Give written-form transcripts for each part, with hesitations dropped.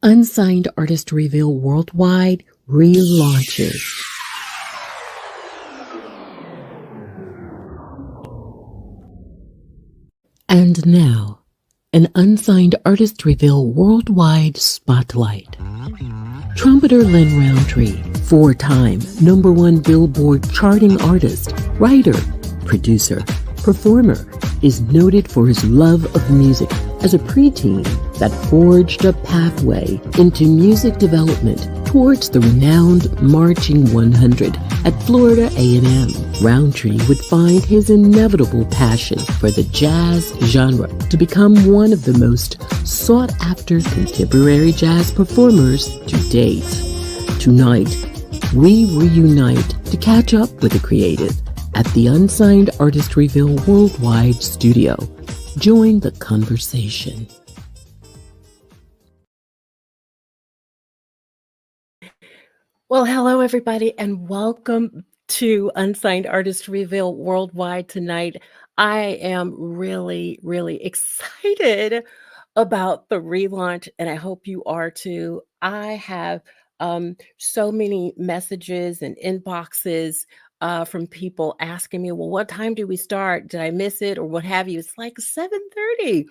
Unsigned Artist Reveal Worldwide relaunches. And now, an Unsigned Artist Reveal Worldwide Spotlight. Trumpeter Lin Rountree, 4-time #1 Billboard charting artist, writer, producer, performer, is noted for his love of music as a preteen that forged a pathway into music development towards the renowned Marching 100 at Florida A&M. Rountree would find his inevitable passion for the jazz genre to become one of the most sought-after contemporary jazz performers to date. Tonight, we reunite to catch up with the creative at the Unsigned Artist Reveal Worldwide studio. Join the conversation. Well, hello, everybody, and welcome to Unsigned Artist Reveal Worldwide tonight. I am really, really excited about the relaunch, and I hope you are too. I have so many messages and inboxes from people asking me, well, what time do we start? Did I miss it or what have you? It's like 7:30.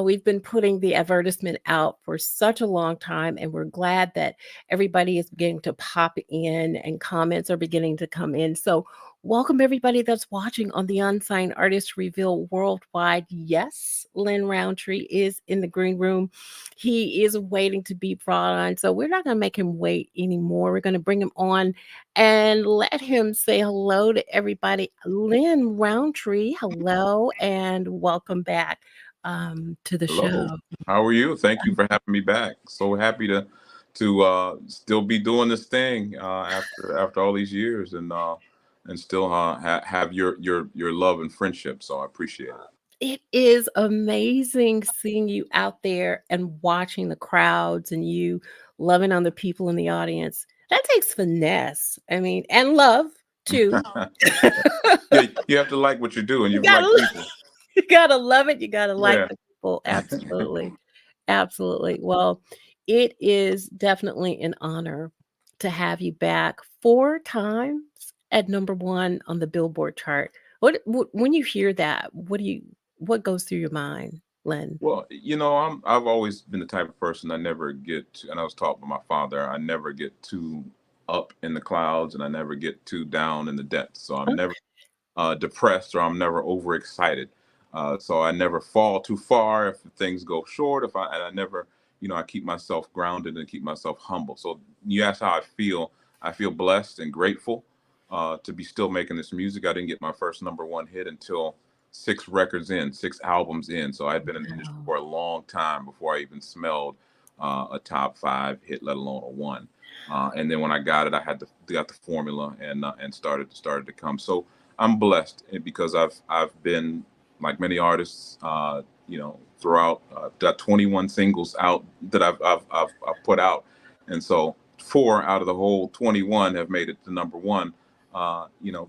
We've been putting the advertisement out for such a long time, and we're glad that everybody is beginning to pop in and comments are beginning to come in. So welcome everybody that's watching on the Unsigned Artist Reveal Worldwide. Yes, Lin Rountree is in the green room. He is waiting to be brought on. So we're not going to make him wait anymore. We're going to bring him on and let him say hello to everybody. Lin Rountree, hello and welcome back to the Hello. show. How are you? Thank you for having me back. So happy to still be doing this thing after all these years and still have your love and friendship. So I appreciate it. It is amazing seeing you out there and watching the crowds and you loving on the people in the audience. That takes finesse. I mean, and love too. Yeah, you have to like what you do, and You you like gotta, people. you gotta love it. You gotta like Yeah. the people. Absolutely. Absolutely. Well, it is definitely an honor to have you back 4 times at #1 on the Billboard chart. When you hear that, what goes through your mind, Len? Well, I've always been the type of person I never and I was taught by my father, I never get too up in the clouds and I never get too down in the depths. So I'm never depressed or I'm never overexcited. So I never fall too far if things go short. And I never, I keep myself grounded and keep myself humble. So you ask how I feel. I feel blessed and grateful to be still making this music. I didn't get my first #1 hit until 6 albums in. So I'd been in the industry Wow. for a long time before I even smelled a top 5 hit, let alone a one. And then when I got it, I got the formula and started to come. So I'm blessed because I've been like many artists, throughout. I've got 21 singles out that I've put out, and so 4 out of the whole 21 have made it to #1.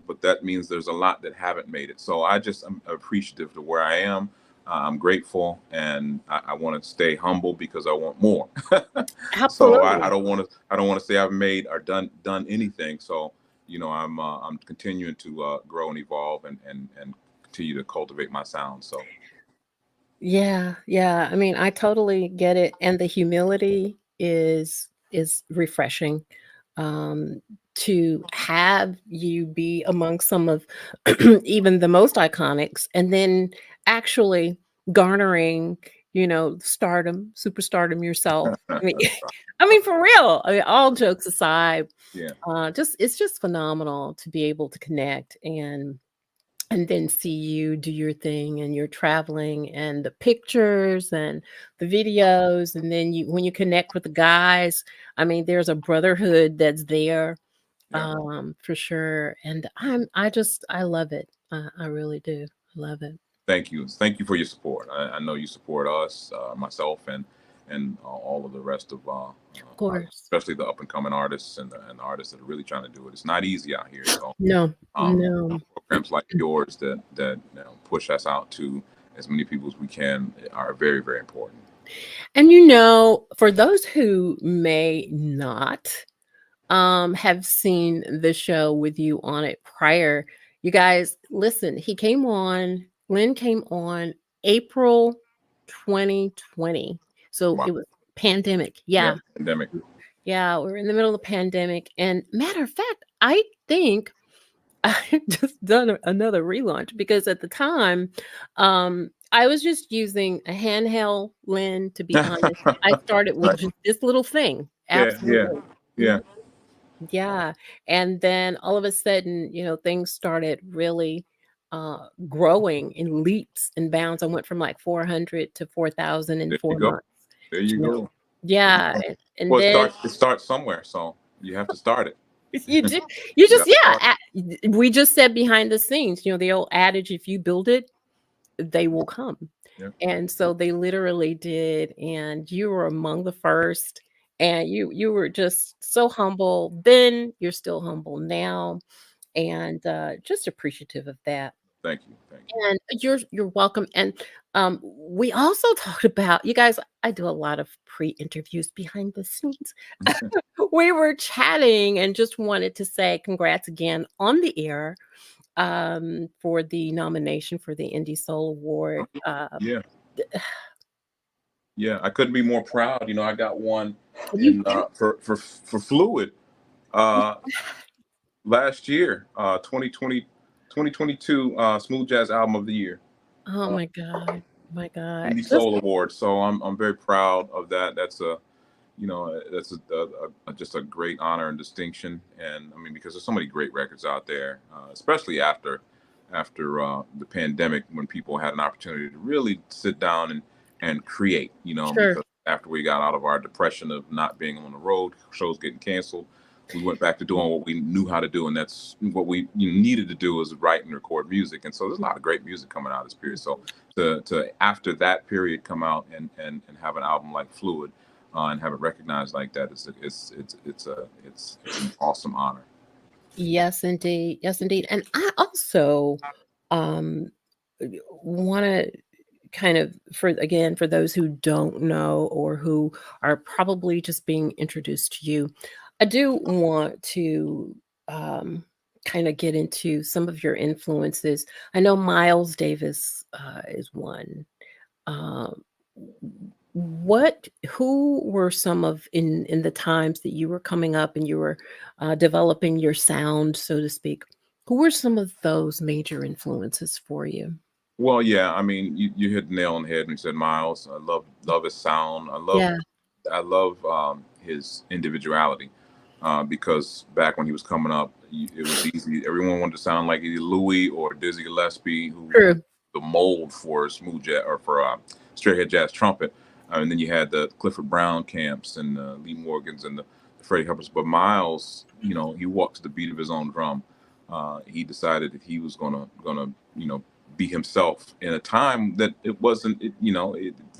But that means there's a lot that haven't made it. So I'm appreciative to where I am. I'm grateful, and I want to stay humble because I want more. So I Absolutely. don't want to say I've made or done anything. So I'm continuing to grow and evolve and continue to cultivate my sound. So Yeah, yeah. I mean, I totally get it, and the humility is refreshing. Um, to have you be among some of even the most iconics, and then actually garnering, stardom, superstardom yourself. I mean, I mean for real. I mean, all jokes aside, yeah, just it's just phenomenal to be able to connect and then see you do your thing and you're traveling and the pictures and the videos and then when you connect with the guys, I mean there's a brotherhood that's there, yeah. for sure, and I love it. I really do. I love it. Thank you for your support. I know you support us, myself, and all of the rest of Of course. especially the up and coming artists and the artists that are really trying to do it. It's not easy out here. So No, no. programs like yours that push us out to as many people as we can are very, very important. And you know, for those who may not have seen the show with you on it prior, you guys, listen, Lynn came on April 2020. So Wow. it was pandemic. Yeah, Yeah. pandemic. Yeah, we're in the middle of the pandemic. And matter of fact, I think I just done another relaunch because at the time, I was just using a handheld Lin, to be honest. I started with Right. just this little thing. Yeah, yeah, Absolutely. yeah. Yeah, and then all of a sudden, things started really, growing in leaps and bounds. I went from, like, 400 to 4,000 in There you 4 go. months. There you Yeah. go. There you Yeah, go. and Well, then it starts somewhere, so you have to start it. you do you You just got to start yeah, we just said behind the scenes, the old adage, "If you build it, they will come." it. And so they literally did, and you were among the first, and you were just so humble then, you're still humble now, and, just appreciative of that. Thank you. Thank And you're welcome, and, we also talked about you guys, I do a lot of pre-interviews behind the scenes. you. We were chatting and just wanted to say congrats again on the air, for the nomination for the Indie Soul Award. Yeah, yeah. I couldn't be more proud. You know, I got one You in do. for Fluid uh, last year, 2020, 2022 Smooth Jazz Album of the Year, Oh uh, my god. My god. Indie Just Soul Award. So I'm very proud of that. That's a that's just a great honor and distinction. And I mean, because there's so many great records out there, especially after the pandemic, when people had an opportunity to really sit down and create. sure. Because after we got out of our depression of not being on the road, shows getting canceled, we went back to doing what we knew how to do, and that's what we needed to do, is write and record music. And so there's a lot of great music coming out of this period. So to after that period come out and have an album like Fluid, and have it recognized like that, it's an awesome honor. Yes, indeed. Yes, indeed. And I also, um, wanna kind of, for those who don't know or who are probably just being introduced to you, I do want to, um, kinda get into some of your influences. I know Miles Davis, is one. Um, what who were some of in the times that you were coming up and you were, developing your sound, so to speak, who were some of those major influences for you? Well, yeah, I mean, you hit the nail on the head when you said Miles. I love his sound. Yeah, I love his individuality, because back when he was coming up, it was easy. Everyone wanted to sound like either Louis or Dizzy Gillespie, who true. the mold for smooth jazz or for straight head jazz trumpet. And then you had the Clifford Brown camps and Lee Morgans and the Freddie Hupperts. But Miles, he walks the beat of his own drum. He decided that he was gonna be himself in a time that it wasn't. A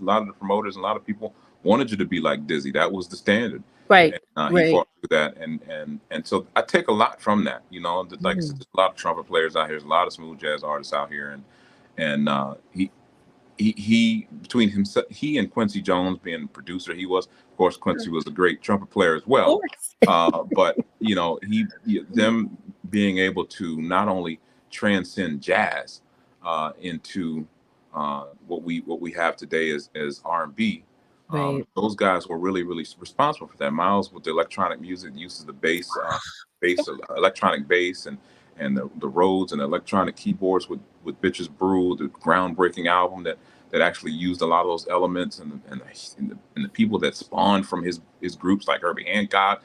lot of the promoters and a lot of people wanted you to be like Dizzy. That was the standard. Right, And he right. fought through that, and so I take a lot from that. Like I said, Mm, there's a lot of trumpet players out here. There's a lot of smooth jazz artists out here, and he between himself, he and Quincy Jones being the producer, he was, of course, sure. Quincy was a great trumpet player as Of well. course. But them being able to not only transcend jazz into what we have today as R&B. Right. Those guys were really responsible for that. Miles, with the electronic music, uses the electronic bass, and the Rhodes and the electronic keyboards with Bitches Brew, the groundbreaking album that actually used a lot of those elements, and the people that spawned from his groups, like Herbie Hancock.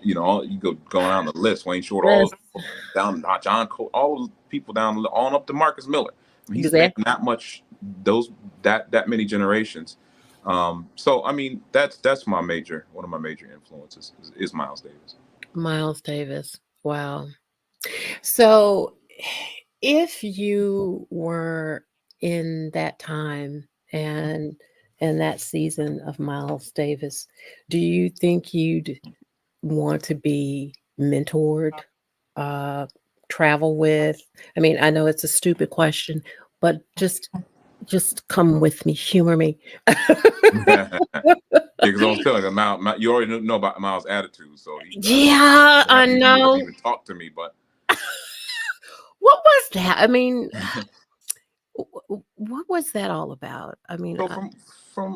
You go going down the list, Wayne Short, Yes, all down John Cole, all those people down on up to Marcus Miller. I mean, he spanned exactly. that much, that many generations. So I mean, that's one of my major influences is Miles Davis. Miles Davis. Wow. So, if you were in that time and that season of Miles Davis, do you think you'd want to be mentored, uh, travel with? I mean, I know it's a stupid question, but just just come with me, humor me. Yeah, because I was telling you, you already know about Miles' attitude, so I don't Yeah, what I happened to him. He doesn't know. even talk to me. But What was that? I mean, what was that all about? I mean, so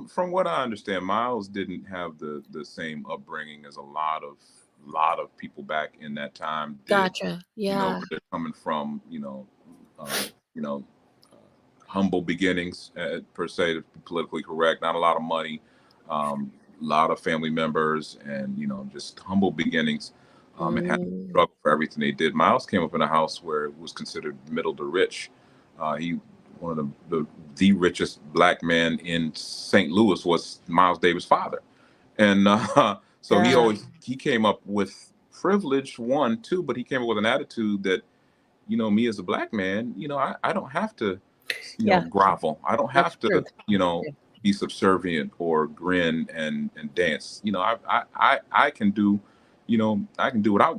from what I understand, Miles didn't have the same upbringing as a lot of people back in that time did. gotcha. Where Yeah. they're coming from. Uh, you know, humble beginnings, per se, to be politically correct. Not a lot of money, a lot of family members, and just humble beginnings, and had to Mm, struggle for everything they did. Miles came up in a house where it was considered middle to rich. He one of the richest black man in St. Louis was Miles Davis' father, and so he yeah. always he came up with privilege, one, two, but he came up with an attitude that me as a black man, I don't have to, Yeah. grovel. I don't That's have to, true. Yeah. be subservient or grin and dance. I can do, I can do what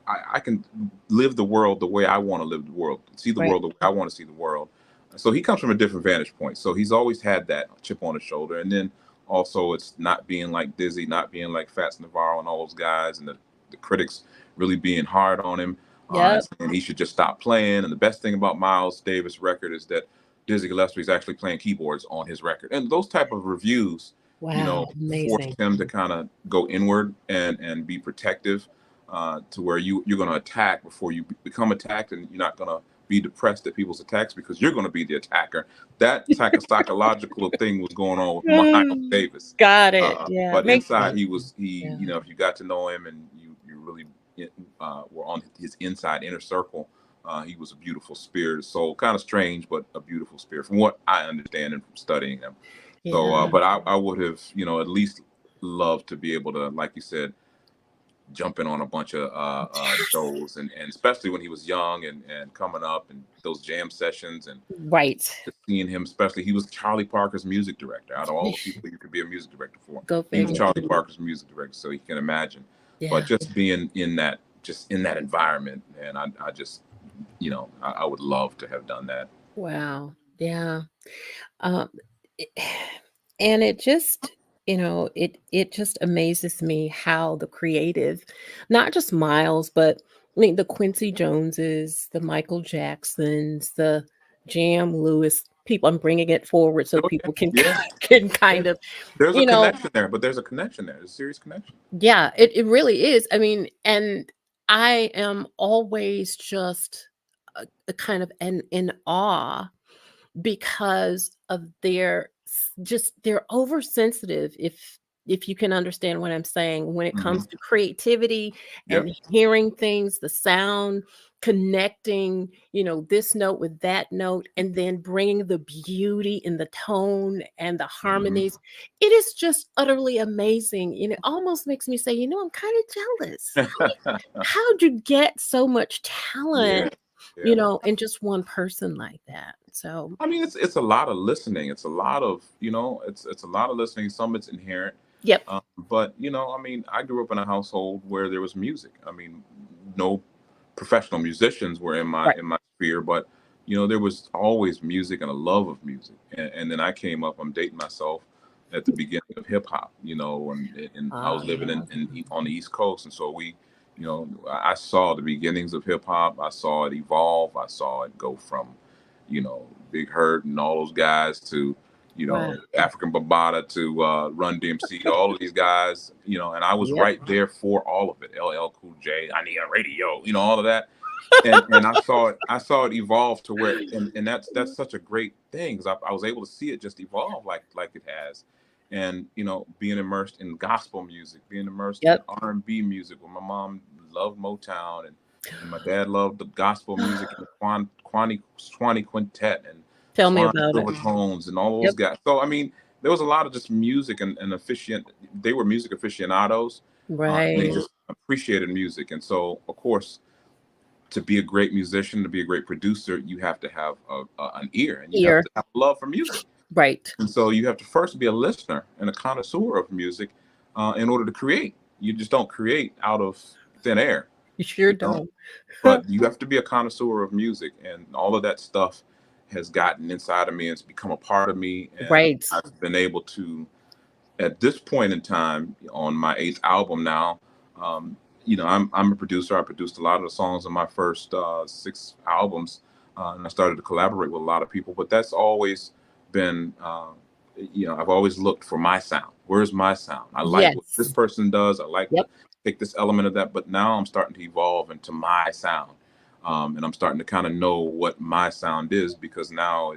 I can live the world the way I want to live the world, see the Right. world the way I want to see the world. So he comes from a different vantage point. So he's always had that chip on his shoulder. And then also it's not being like Dizzy, not being like Fats Navarro and all those guys, and the critics really being hard on him, and Yep. saying he should just stop playing. And the best thing about Miles Davis' record is that Dizzy Gillespie is actually playing keyboards on his record. And those type of reviews, Wow. forced Amazing. him to kind of go inward and be protective, to where you're going to attack before you become attacked, and you're not going to be depressed at people's attacks because you're going to be the attacker. That type of psychological thing was going on with Miles Mm, Davis. got it. Yeah. But Makes inside, sense. he Yeah. if you got to know him and you really were on his inside inner circle, he was a beautiful spirit. So kind of strange, but a beautiful spirit from what I understand and from studying him. So, Yeah. but I would have, at least loved to be able to, like you said, jumping on a bunch of shows, and especially when he was young and coming up, and those jam sessions, and Right. just seeing him, especially he was Charlie Parker's music director. Out of all the people you could be a music director for, Go he was figure. Charlie Parker's music director, so you can imagine. But Yeah. just being in that environment, and I just I would love to have done that. Wow. Yeah. Um, it- and it just, it just amazes me how the creative, not just Miles, but I mean the Quincy Joneses, the Michael Jacksons, the Jam Lewis people. I'm bringing it forward so Oh, people can yeah, can yeah. kind of, There's a you know, connection there, but there's a connection there. There's a serious connection. yeah, it really is. I mean, and I am always just a kind of in awe because of just they're oversensitive, if you can understand what I'm saying, when it Hmm. comes to creativity Yep. and hearing things, the sound, connecting, this note with that note, and then bringing the beauty in the tone and the Hmm. harmonies. It is just utterly amazing. It almost makes me say, I'm kind of jealous. How'd you get so much Yeah. talent, Yeah. in just one person like that? So, I mean, it's a lot of listening. It's a lot of it's a lot of listening. Some it's inherent, yep. but I mean, I grew up in a household where there was music. I mean, no professional musicians were in my Right. sphere, but there was always music and a love of music. And then I came up. I'm dating myself at the beginning of hip hop, and I was living Ah, on the East Coast, and so I saw the beginnings of hip hop. I saw it evolve. I saw it go from Big Hurt and all those guys to, wow. African Bambaataa to Run DMC, all of these guys, and I was Yep. right there for all of it. LL Cool J, I Need a Radio, all of that. And I saw it evolve to where, and that's such a great thing, because I was able to see it just evolve like it has. And being immersed in gospel music, being immersed in Yep. R&B music, where my mom loved Motown, and my dad loved the gospel music and the Swanee Quintet and Tell me Swan about it. Silvertones and all those Yep. guys. So I mean, there was a lot of just music and officiant. They were music aficionados, and they Right. just appreciated music. And so, of course, to be a great musician, to be a great producer, you have to have an ear, and you have Ear. to have love for music. Right. And so you have to first be a listener and a connoisseur of music, in order to create. You just don't create out of thin air, You sure you know. don't. But you have to be a connoisseur of music and all of that stuff. has gotten inside of me and it's become a part of me, and Right. I've been able to, at this point in time, on my eighth album now, um, I'm a producer. I produced a lot of the songs on my first six albums, and I started to collaborate with a lot of people. But that's always been, I've always looked for my sound. Where's my sound? I like what this Yes. person does. I like Yep. take this element of that. But now I'm starting to evolve into my sound, and I'm starting to kind of know what my sound is, because now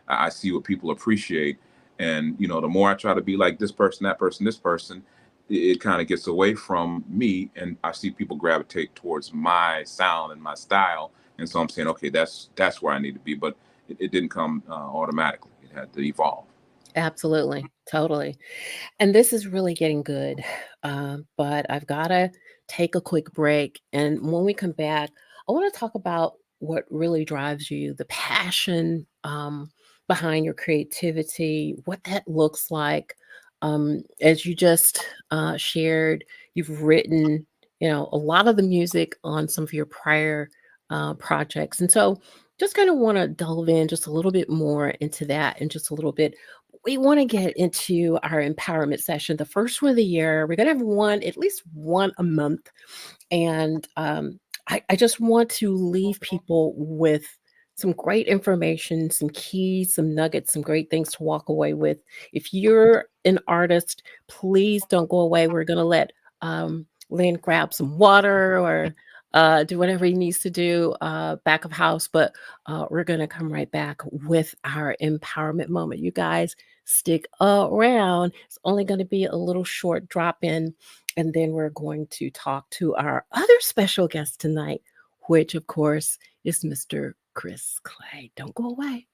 I see what people appreciate. And the more I try to be like this person, that person, this person, it kind of gets away from me, and I see people gravitate towards my sound and my style. And so I'm saying, okay, that's where I need to be. But it didn't come automatically. It had to evolve. Absolutely. Totally. And this is really getting good. But I've got to take a quick break. And when we come back, I want to talk about what really drives you, the passion behind your creativity, what that looks like. As you just shared, you've written, a lot of the music on some of your prior projects. And so just kind of want to delve in just a little bit more into that in just a little bit. We want to get into our empowerment session, the first one of the year. We're going to have one, at least one a month. And I just want to leave people with some great information, some keys, some nuggets, some great things to walk away with. If you're an artist, please don't go away. We're going to let Lynn grab some water or do whatever he needs to do back of house. But we're going to come right back with our empowerment moment. You guys stick around. It's only going to be a little short drop in. And then we're going to talk to our other special guest tonight, which, of course, is Mr. Chris Clay. Don't go away.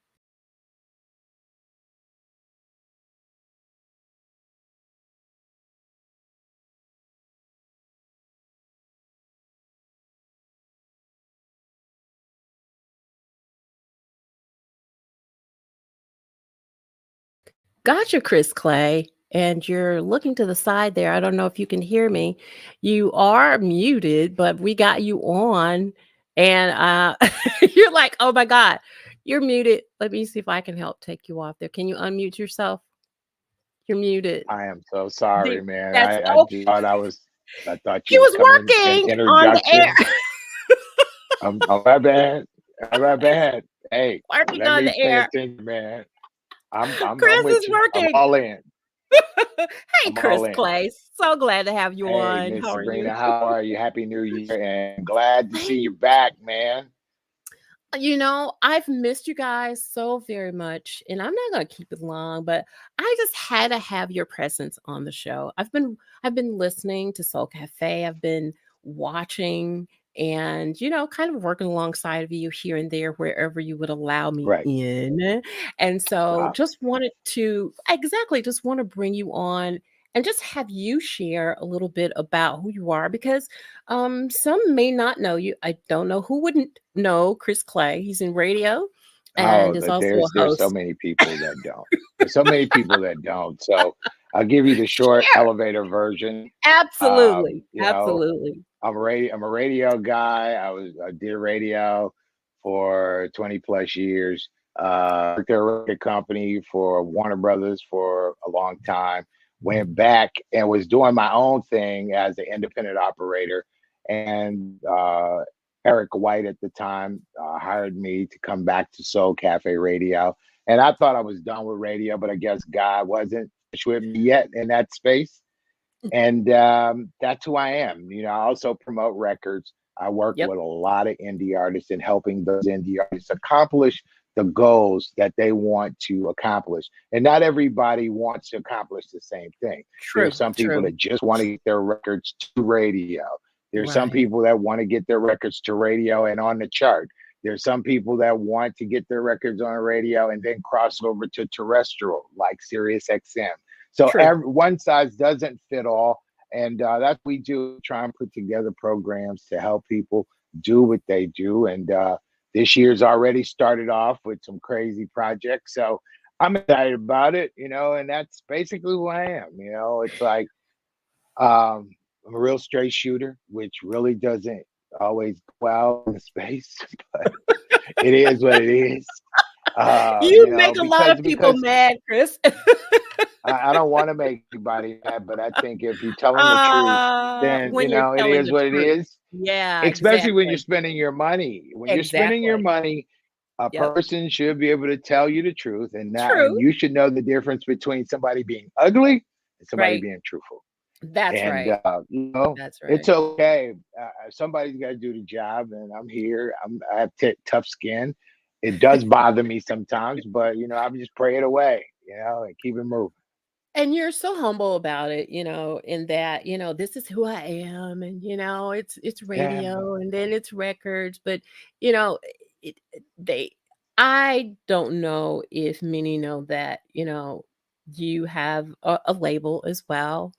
Gotcha, Chris Clay. And you're looking to the side there. I don't know if you can hear me. You are muted, but we got you on. And you're like, oh my God, you're muted. Let me see if I can help take you off there. Can you unmute yourself? You're muted. I am so sorry, The- man. That's I oh, just thought I thought he you were was coming in working on the introduction. air. Oh, my bad. My bad. Hey, Working let on me the pay air. attention, man. I'm Chris with is you. I'm working. all in. Hey, I'm all Chris in. Clay. So glad to have you Hey, on. Miss How are you? Sabrina, how are you? Happy New Year, and glad to see you back, man. I've missed you guys so very much, and I'm not going to keep it long, but I just had to have your presence on the show. I've been listening to Soul Cafe. I've been watching and kind of working alongside of you here and there wherever you would allow me Right. in. And so Uh, just want to bring you on and just have you share a little bit about who you are because some may not know you. I don't know who wouldn't know Chris Clay. He's in radio and oh, is also a there's so host. many people that don't. There's so many people that don't. So I'll give you the short Share. elevator version. Absolutely. You know, Absolutely. I'm a radio guy. I did radio for 20 plus years. Worked at a record company for Warner Brothers for a long time. Went back and was doing my own thing as an independent operator. And Eric White at the time hired me to come back to Soul Cafe Radio. And I thought I was done with radio, but I guess God wasn't finished with me yet in that space, and that's who I am. I also promote records. I work Yep. with a lot of indie artists and helping those indie artists accomplish the goals that they want to accomplish. And not everybody wants to accomplish the same thing. There are True. some people True. that just want to get their records to radio. There's some Right. people that want to get their records to radio and on the chart. There's some people that want to get their records on radio and then cross over to terrestrial, like Sirius XM. So True. one size doesn't fit all, and that's what we do. Try and put together programs to help people do what they do. And this year's already started off with some crazy projects, so I'm excited about it. And that's basically who I am. It's like I'm a real straight shooter, which really doesn't always go out in space, but it is what it is. You make a lot of people Because mad, Chris. I don't want to make anybody mad, but I think if you're telling the truth, then When you're it telling is the what it truth. is. Yeah, Especially when you're exactly. spending your money. When you're spending your Exactly. money, a Yep. person should be able to tell you the truth, and True. you should know the difference between somebody being ugly and somebody Right. being truthful. That's And right. That's it's right. okay. Somebody's got to do the job, and I'm here. I have tough skin. It does bother me sometimes, but I'm just pray it away, and keep it moving. And you're so humble about it, in that, this is who I am, and it's Yeah, radio and then it's records, but you know, they I don't know if many know that, you have a label as well,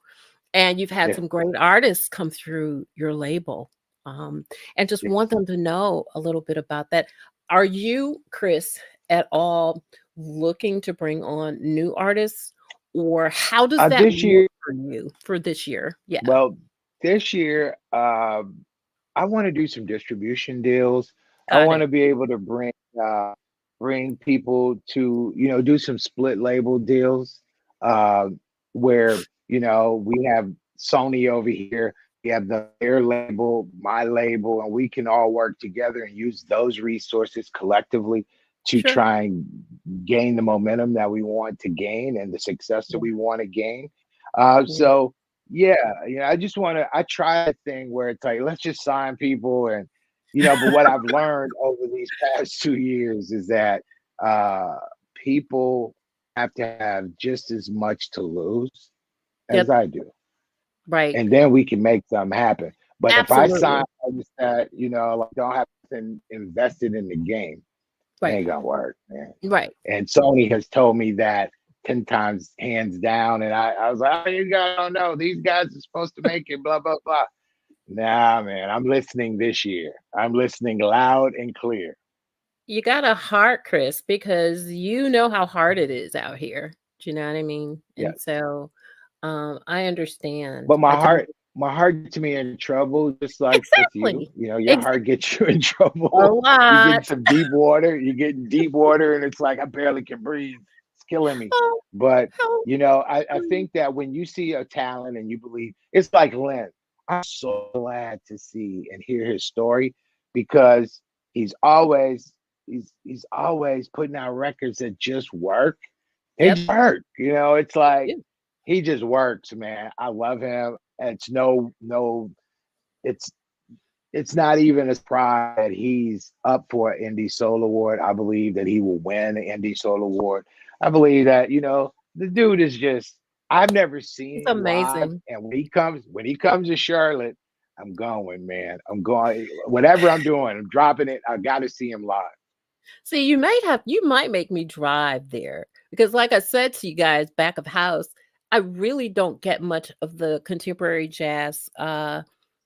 and you've had yeah, some great artists come through your label. Um, and just yeah. want them to know a little bit about that. Are you, Chris, at all looking to bring on new artists, or how does that This look year, for you for this year? Yeah, well, this year, I want to do some distribution deals. I got want it. to be able to bring people to do some split label deals, uh, where we have Sony over here, we have their label, my label, and we can all work together and use those resources collectively to Sure. try and gain the momentum that we want to gain and the success that Yeah. we want to gain. Yeah. So yeah, I just want to. I try a thing where it's like, let's just sign people, and but what I've learned over these past 2 years is that uh, people have to have just as much to lose as Yep. I do, Right. and then we can make something happen. But if I sign Absolutely. artists that like don't have nothing invested in the game, it Right. ain't gonna work, man. Right. And Sony has told me that 10 times hands down. And I was like, oh, you guys don't know. These guys are supposed to make it, blah, blah, blah. Nah, man, I'm listening this year. I'm listening loud and clear. You got a heart, Chris, because you know how hard it is out here. Do you know what I mean? Yeah. And so, I understand. But I totally my heart gets me in trouble, just like with you. exactly. Your Exa heart gets you in a trouble. You get in lot. some deep water, you get in deep water, and it's like I barely can breathe. It's killing me. Oh, But how I think that when you see a talent and you believe, it's like Lynn. I'm so glad to see and hear his story because he's always he's always putting out records that just work. They yep, just work. It's they like do. he just works, man. I love him. It's it's it's not even a surprise that he's up for an Indie Soul Award. I believe that he will win an Indie Soul Award. I believe that, the dude is just I've never It's seen him live. amazing. And when he comes to Charlotte, I'm going, man. I'm going whatever I'm doing, I'm dropping it. I gotta see him live. See, you might make me drive there because like I said to you guys back of house, I really don't get much of the contemporary jazz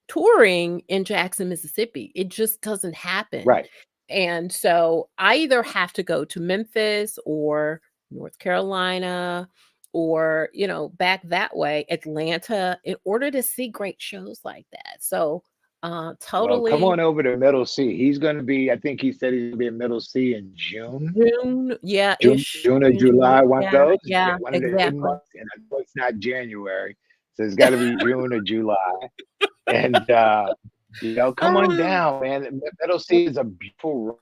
touring in Jackson, Mississippi. It just doesn't happen. Right. And so I either have to go to Memphis or North Carolina or, back that way, Atlanta, in order to see great shows like that. So Well, come totally on over to Middle C. He's gonna be, I think he said he's gonna be in Middle C in June. June, yeah, June, ish. June or June, July. July, one of Yeah, those, yeah, one of the hidden exactly. months, and I know it's not January, so it's got to be June or July. And come on Oh, down, man. Middle C is a beautiful room.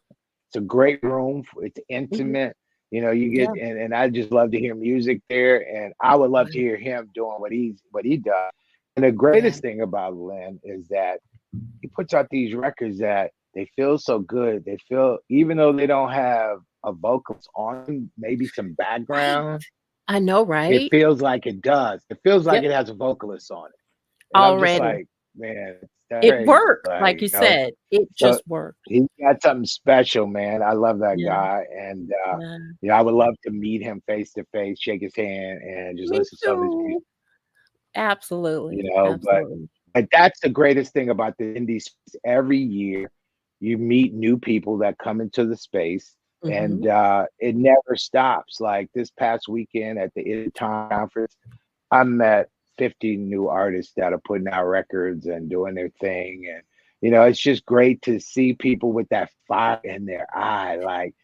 It's a great room. It's mhm, intimate. You get yeah, and I just love to hear music there, and I would love to yeah, hear him doing what he does. And the yeah. greatest thing about Lynn is that he puts out these records that they feel so good. They feel even though they don't have a vocalist on, maybe some Right. background, I know, it right? feels like it does. It feels like Yep, it has a vocalist on it. And I'm just already. like, man, that's It crazy. worked, Like, like you said. It so just worked. he's got something special, man. I love that Yeah, guy. And yeah. I would love to meet him face to face, shake his hand, and just Me listen to some of his music, too. Absolutely, but absolutely. that's the greatest thing about the indie space. Every year, you meet new people that come into the space, and Mhm. it never stops. Like this past weekend at the Time conference, I met 50 new artists that are putting out records and doing their thing, and it's just great to see people with that fire in their eye. Like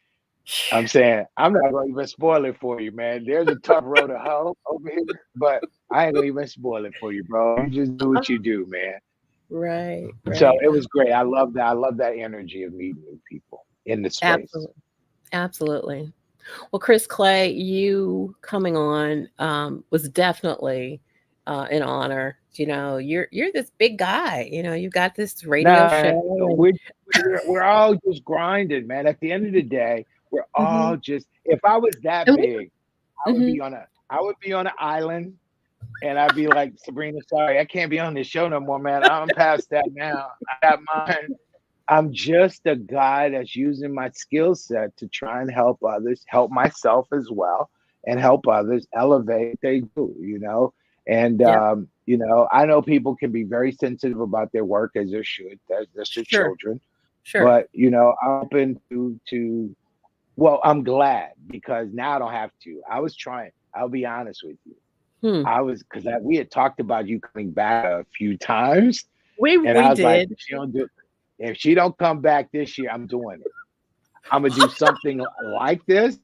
I'm saying I'm not gonna even spoil it for you, man. There's a tough road to hoe over here, but I ain't gonna even spoil it for you, bro. You just do what you do, man. Right, So right. it was great. I love that. I love that energy of meeting new people in the space. Absolutely. Absolutely. Well, Chris Clay, you coming on was definitely an honor. You're this big guy. You've got this radio Nah, show, man, and we're all just grinding, man. At the end of the day, we're hmm all just. If I was that and we, big, hmm I would be on an island, and I'd be like, Sabrina, sorry, I can't be on this show no more, man. I'm past that now. I got mine. I'm just a guy that's using my skill set to try and help others, help myself as well, and help others elevate what they do, you know. And Yep, I know people can be very sensitive about their work as they should. That's their sure, children. sure. But I'm open to well, I'm glad because now I don't have to. I was trying, I'll be honest with you. Hmm. I was because we had talked about you coming back a few times, We and we I was like, did. if she don't come back this year, I'm doing it. I'm gonna do something like this,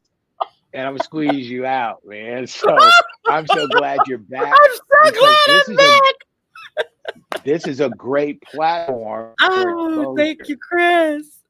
and I'm gonna squeeze you out, man. So I'm so glad you're back I'm so because glad I'm back. this is a great platform for Oh, thank exposure. you, Chris.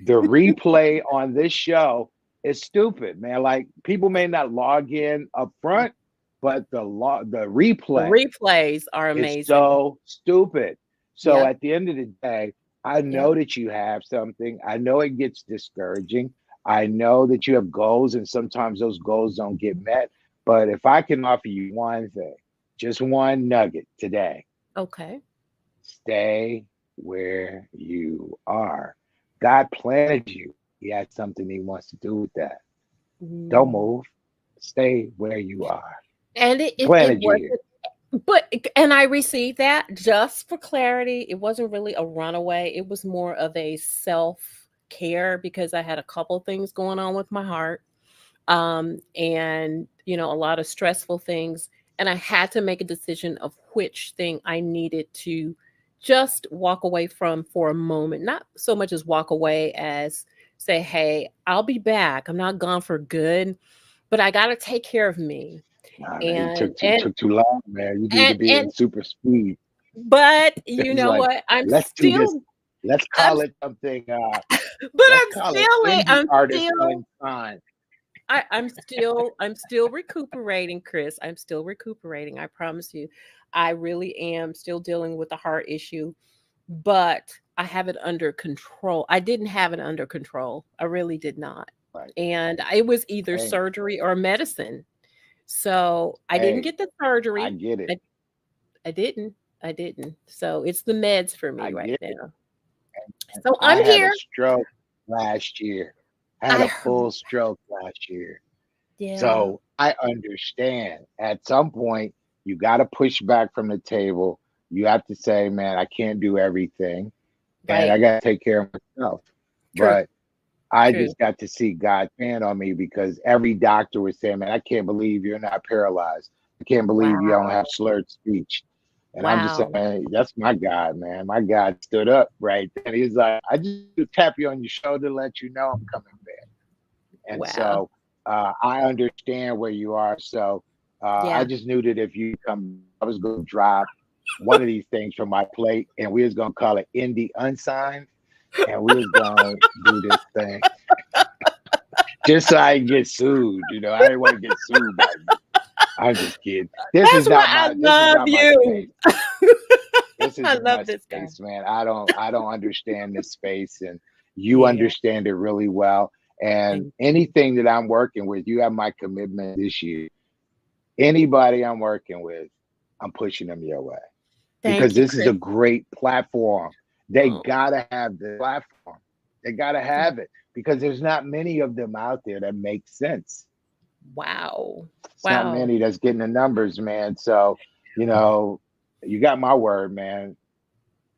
The replay on this show is stupid, man. Like people may not log in up front, but the The replay replays are is amazing. so stupid. So Yep, at the end of the day, I yep. know that you have something. I know it gets discouraging. I know that you have goals, and sometimes those goals don't get met. But if I can offer you one thing, just one nugget today, Okay. stay where you are. God planted you. He has something he wants to do with that. Don't Mm. move. Stay where you are. And He it planted you wasn't, here. but and I received that. Just for clarity, it wasn't really a runaway. It was more of a self-care because I had a couple things going on with my heart. And a lot of stressful things, and I had to make a decision of which thing I needed to just walk away from for a moment, not so much as walk away as say, hey, I'll be back, I'm not gone for good, but I got to take care of me. Nah, man, you and took and took too long, man. You need to and be in and super speed. but you It's know like, what, let's do this. Let's I'm call it something. but Let's I'm call it still indie I'm artist still unsigned. I'm still recuperating, Chris. I'm still recuperating. I promise you. I really am still dealing with a heart issue, but I have it under control. I didn't have it under control. I really did not. Right. And it was either Hey, surgery or medicine. So I didn't hey, get the I surgery. get it. I, I didn't. I didn't. So it's the meds for me I right get it. now. So I I'm had a here. stroke last year. I had I a heard. full stroke last year. Yeah. So I understand at some point you got to push back from the table. You have to say, man, I can't do everything and I Right. got to take care of myself. True. But I True. just got to see God's hand on me because every doctor was saying, man, I can't believe you're not paralyzed. I can't believe you don't have Wow. slurred speech. And I'm just Wow. saying, that's my God, man. My God stood up right then. He's like, I just tap you on your shoulder to let you know I'm coming back. And Wow. so I understand where you are. So I Yeah. just knew that if you come, I was going to drop one of these things from my plate, and we was going to call it Indie Unsigned, and we was going to do this thing just so I can get sued. I didn't want to get sued by you. I'm just kidding. This is That's why not I my. This is love not my you. space. This I isn't my love this guy. space, man. I don't understand this space, and you Yeah. understand it really well. And Thank anything that I'm working with, you have my commitment this year. Anybody I'm working with, I'm pushing them your way because thank you, this is Chris. a great platform. They Oh, gotta have the platform. They gotta have it because there's not many of them out there that make sense. wow. It's not Wow. many that's getting the numbers, man. So, you know, you got my word, man.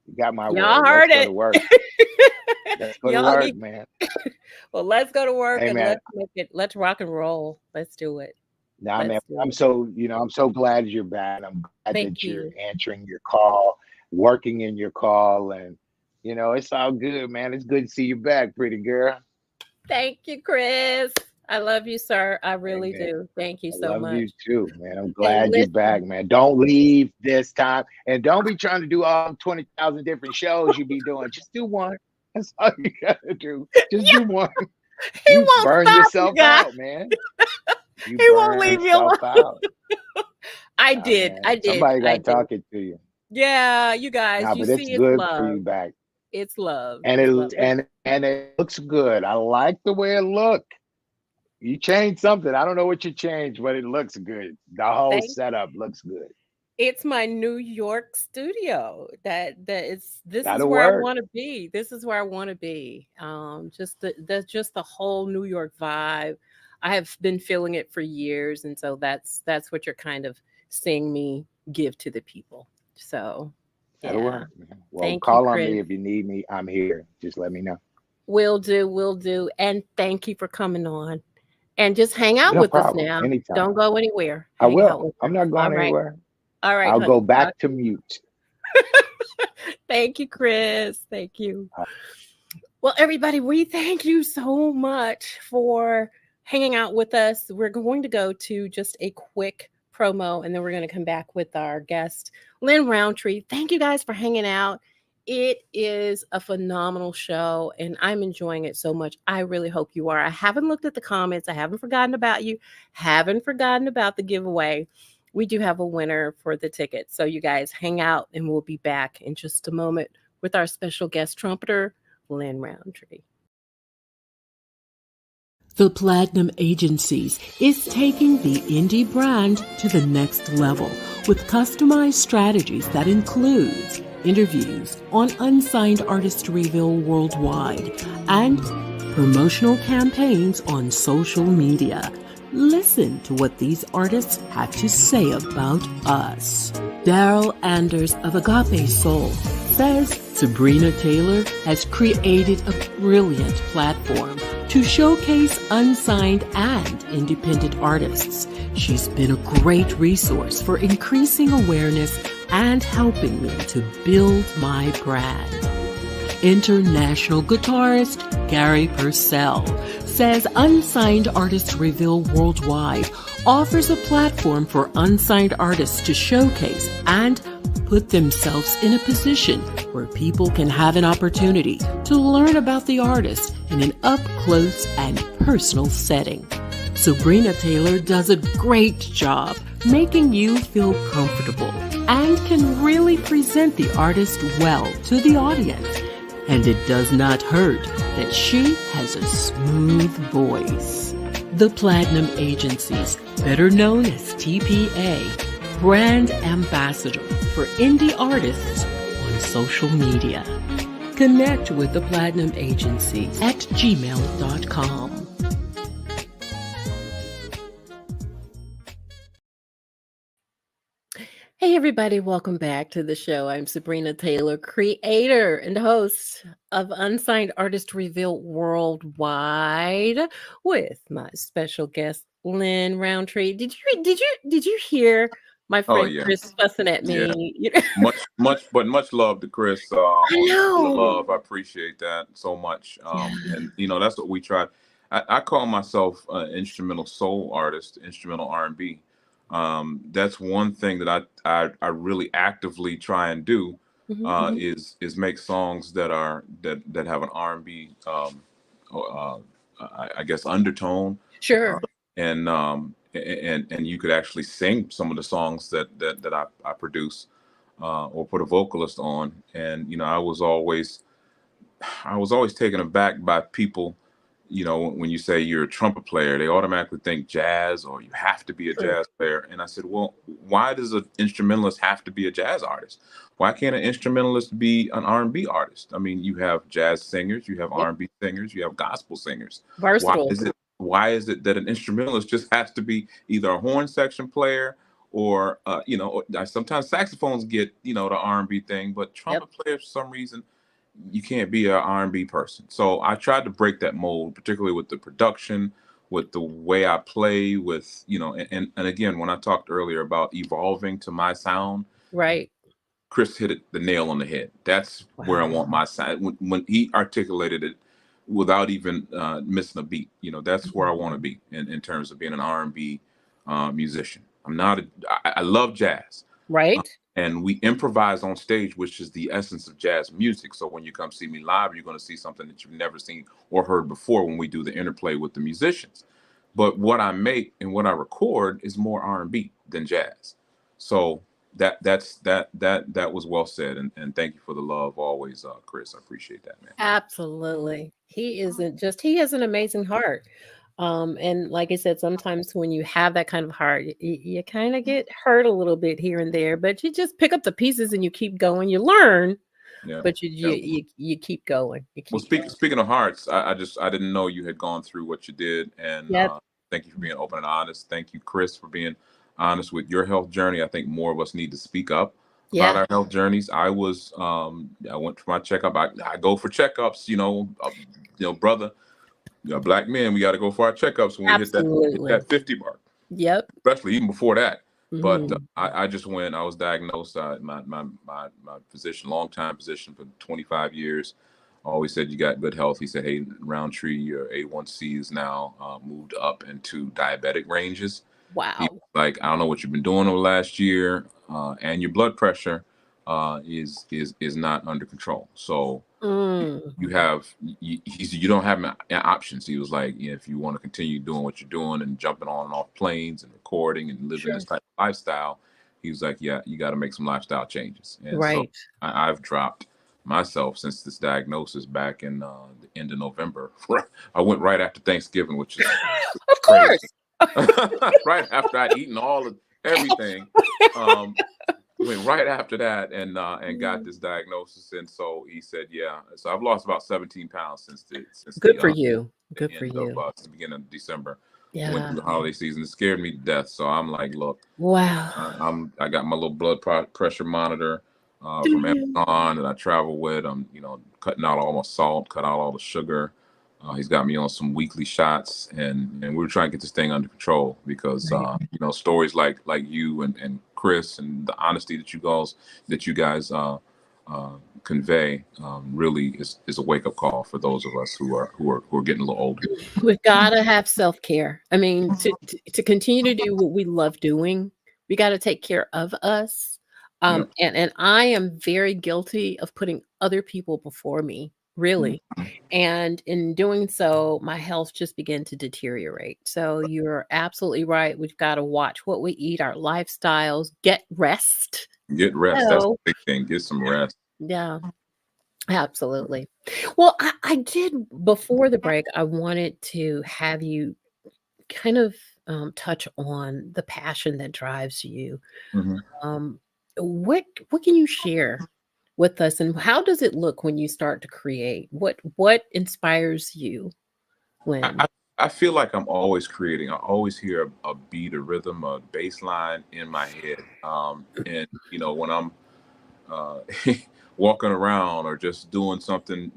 You got my Y'all word. Let's heard go to it. work. Let's go to Y'all work, get man. well, let's go to work Hey, and man. let's make it. Let's rock and roll. Let's do it. Nah, man. Let's do I'm it. so glad you're back. I'm glad Thank that you're you. answering your call, working in your call, and it's all good, man. It's good to see you back, pretty girl. Thank you, Chris. I love you, sir. I really Amen. do. Thank you I so love much. you too, man. I'm And glad you're back, listen, man. Don't leave this time. And don't be trying to do all 20,000 different shows you be doing. Just do one. That's all you gotta do. Just do one. he You won't burn stop, you yourself guys. out, man. You He won't burn leave me alone. yourself out. I Nah, did. man. I did. Somebody I got did. talking to you. Yeah, you guys, Nah, you but it's see, it's good for love. you back. It's love. And It's love. it looks good. I like the way it looked. You changed something. I don't know what you changed, but it looks good. The whole Thank setup looks good. It's my New York studio. This is That'll where I work. want to be. This is where I want to be. Just the whole New York vibe. I have been feeling it for years, and so that's what you're kind of seeing me give to the people. So, That'll yeah. work, man. Well, Thank you, call on Chris. me if you need me. I'm here. Just let me know. Will do, will do. And thank you for coming on. And just hang out No with us problem. now. Anytime. Don't go anywhere. I Hang out will. with I'm us. not All going right. anywhere. All right, I'll go honey. back to mute. Thank you, Chris. Thank you. Well, everybody, we thank you so much for hanging out with us. We're going to go to just a quick promo and then we're going to come back with our guest, Lin Rountree. Thank you guys for hanging out. It is a phenomenal show and I'm enjoying it so much. I really hope you are. I haven't looked at the comments. I haven't forgotten about you. Haven't forgotten about the giveaway. We do have a winner for the ticket. So you guys hang out and we'll be back in just a moment with our special guest trumpeter, Lin Rountree. The Platinum Agencies is taking the indie brand to the next level with customized strategies that includes interviews on Unsigned Artist Reveal Worldwide and promotional campaigns on social media. Listen to what these artists have to say about us. Daryl Anders of Agape Soul says Sabrina Taylor has created a brilliant platform to showcase unsigned and independent artists. She's been a great resource for increasing awareness and helping me to build my brand. International guitarist Gary Purcell says Unsigned Artist Reveal Worldwide offers a platform for unsigned artists to showcase and put themselves in a position where people can have an opportunity to learn about the artist in an up-close and personal setting. Sabrina Taylor does a great job making you feel comfortable and can really present the artist well to the audience. And it does not hurt that she has a smooth voice. The Platinum Agencies, better known as TPA, brand ambassador for indie artists on social media. Connect with the Platinum Agencies at gmail.com. Hey, everybody, welcome back to the show. I'm Sabrina Taylor, creator and host of Unsigned Artist Reveal Worldwide with my special guest, Lin Rountree. Did you hear my Oh friend yeah, Chris fussing at yeah. me? Much love to Chris I on the know. love. I appreciate that so much. And that's what we try. I call myself an instrumental soul artist, instrumental R&B. That's one thing that I really actively try and do Mhm. is make songs that have an R&B I guess undertone, Sure. and you could actually sing some of the songs that I produce or put a vocalist on. And I was always taken aback by people. When you say you're a trumpet player, they automatically think jazz or you have to be a True. jazz player. And I said, well, why does an instrumentalist have to be a jazz artist? Why can't an instrumentalist be an R&B artist? I mean, you have jazz singers, you have Yep. R&B singers, you have gospel singers. Why Versatile. is it why is it that an instrumentalist just has to be either a horn section player or sometimes saxophones get the R&B thing, but Yep. trumpet players for some reason you can't be an R&B person. So I tried to break that mold, particularly with the production, with the way I play, with and again, when I talked earlier about evolving to my sound, Right. Chris hit the nail on the head. That's where I Wow. want my sound. When he articulated it without even missing a beat. You know, that's where I want to be in terms of being an R&B musician. I'm not I love jazz. Uh, Right? and we improvise on stage, which is the essence of jazz music. So when you come see me live, you're going to see something that you've never seen or heard before when we do the interplay with the musicians. But what I make and what I record is more R&B than jazz. So that was well said, and thank you for the love always, Chris. I appreciate that, man. Absolutely. He has an amazing heart. And like I said, sometimes when you have that kind of heart, you kind of get hurt a little bit here and there, but you just pick up the pieces and you keep going. You learn, Yeah. but Yeah. you keep going. You Well, keep going. speaking of hearts, I didn't know you had gone through what you did, and Yep. thank you for being open and honest. Thank you, Chris, for being honest with your health journey. I think more of us need to speak up about Yeah. our health journeys. I went for my checkup. I go for checkups. Brother, black men, we got to go for our checkups when we hit Absolutely. that 50 mark, Yep. especially even before that. But Mhm. I just went. I was diagnosed. My physician, longtime physician for 25 years, always said you got good health. He said, "Hey, Roundtree, your A1C is now moved up into diabetic ranges." He Wow. like, I don't know what you've been doing over the last year, and your blood pressure is not under control. So Mm. you don't have options. He was like, if you want to continue doing what you're doing and jumping on and off planes and recording and living Sure. this type of lifestyle, he was like, yeah, you got to make some lifestyle changes. And so Right. I've dropped myself since this diagnosis back in the end of November. I went right after Thanksgiving, which is Of crazy. course. Right after I'd eaten all of everything. Um, Went right after that and got this diagnosis, and so he said, yeah. So I've lost about 17 pounds since Good for you. the Good for end of you. the beginning of December. Went Yeah. through the holiday season. It scared me to death. So I'm like, look, Wow. I got my little pressure monitor Do from you? Amazon that I travel with. I'm cutting out all my salt, cut out all the sugar. He's got me on some weekly shots, and we're trying to get this thing under control because Right. stories like you and Chris and the honesty that you guys convey really is a wake up call for those of us who are getting a little older. We've gotta have self-care. I mean, to continue to do what we love doing, we gotta take care of us. Yeah. And I am very guilty of putting other people before me, really. And in doing so, my health just began to deteriorate. So you're absolutely right. We've got to watch what we eat, our lifestyles, get rest. Get rest. That's the So, big thing. Get some rest. yeah, absolutely. Well, I did before the break, I wanted to have you kind of touch on the passion that drives you. Hmm. Um, what can you share with us, and how does it look when you start to create? What inspires you I, when? I I feel like I'm always creating. I always hear a beat, a rhythm, a bass line in my head. And when I'm uh, walking around or just doing something,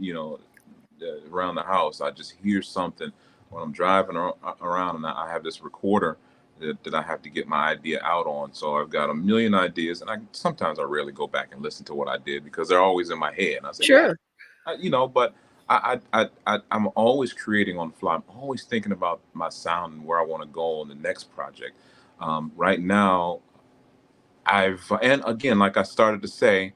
around the house, I just hear something when I'm driving around, and I have this recorder that I have to get my idea out on. So I've got a million ideas, and sometimes I rarely go back and listen to what I did because they're always in my head. And I say, yeah, Sure. but I'm always creating on the fly. I'm always thinking about my sound and where I want to go on the next project. Right now, and again, like I started to say,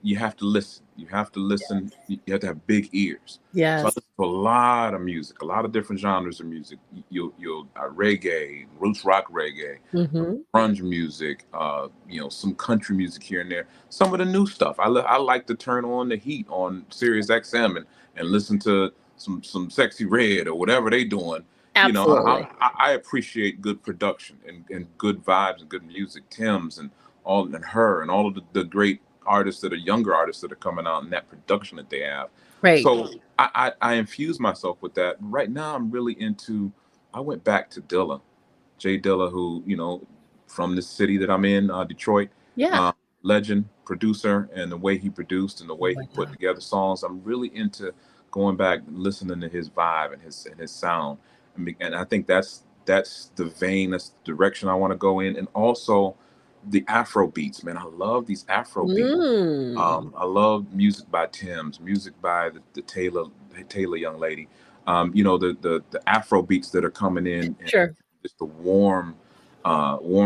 you have to listen. You have to listen. You have to have big ears. So I Yes. listen to a lot of music, a lot of different genres of music. You'll reggae, roots rock reggae, Mhm. grunge music, some country music here and there. Some of the new stuff. I like to turn on the heat on Sirius XM and listen to some sexy red or whatever they doing. Absolutely. I appreciate good production and good vibes and good music. Tim's and her and all of the great artists that are younger artists that are coming out and that production that they have. Right. So I infuse myself with that. Right now I'm really into. I went back to Dilla, Jay Dilla, who from the city that I'm in, Detroit, Yeah. uh, legend, producer, and the way he produced and the way he put Wow. together songs. I'm really into going back and listening to his vibe and his sound, and I think that's the vein, that's the direction I want to go in, and also the Afro beats, man. I love these Afro beats. Mm. I love music by Tim's, music by the Taylor young lady. The Afro beats that are coming in, and Sure. just the warm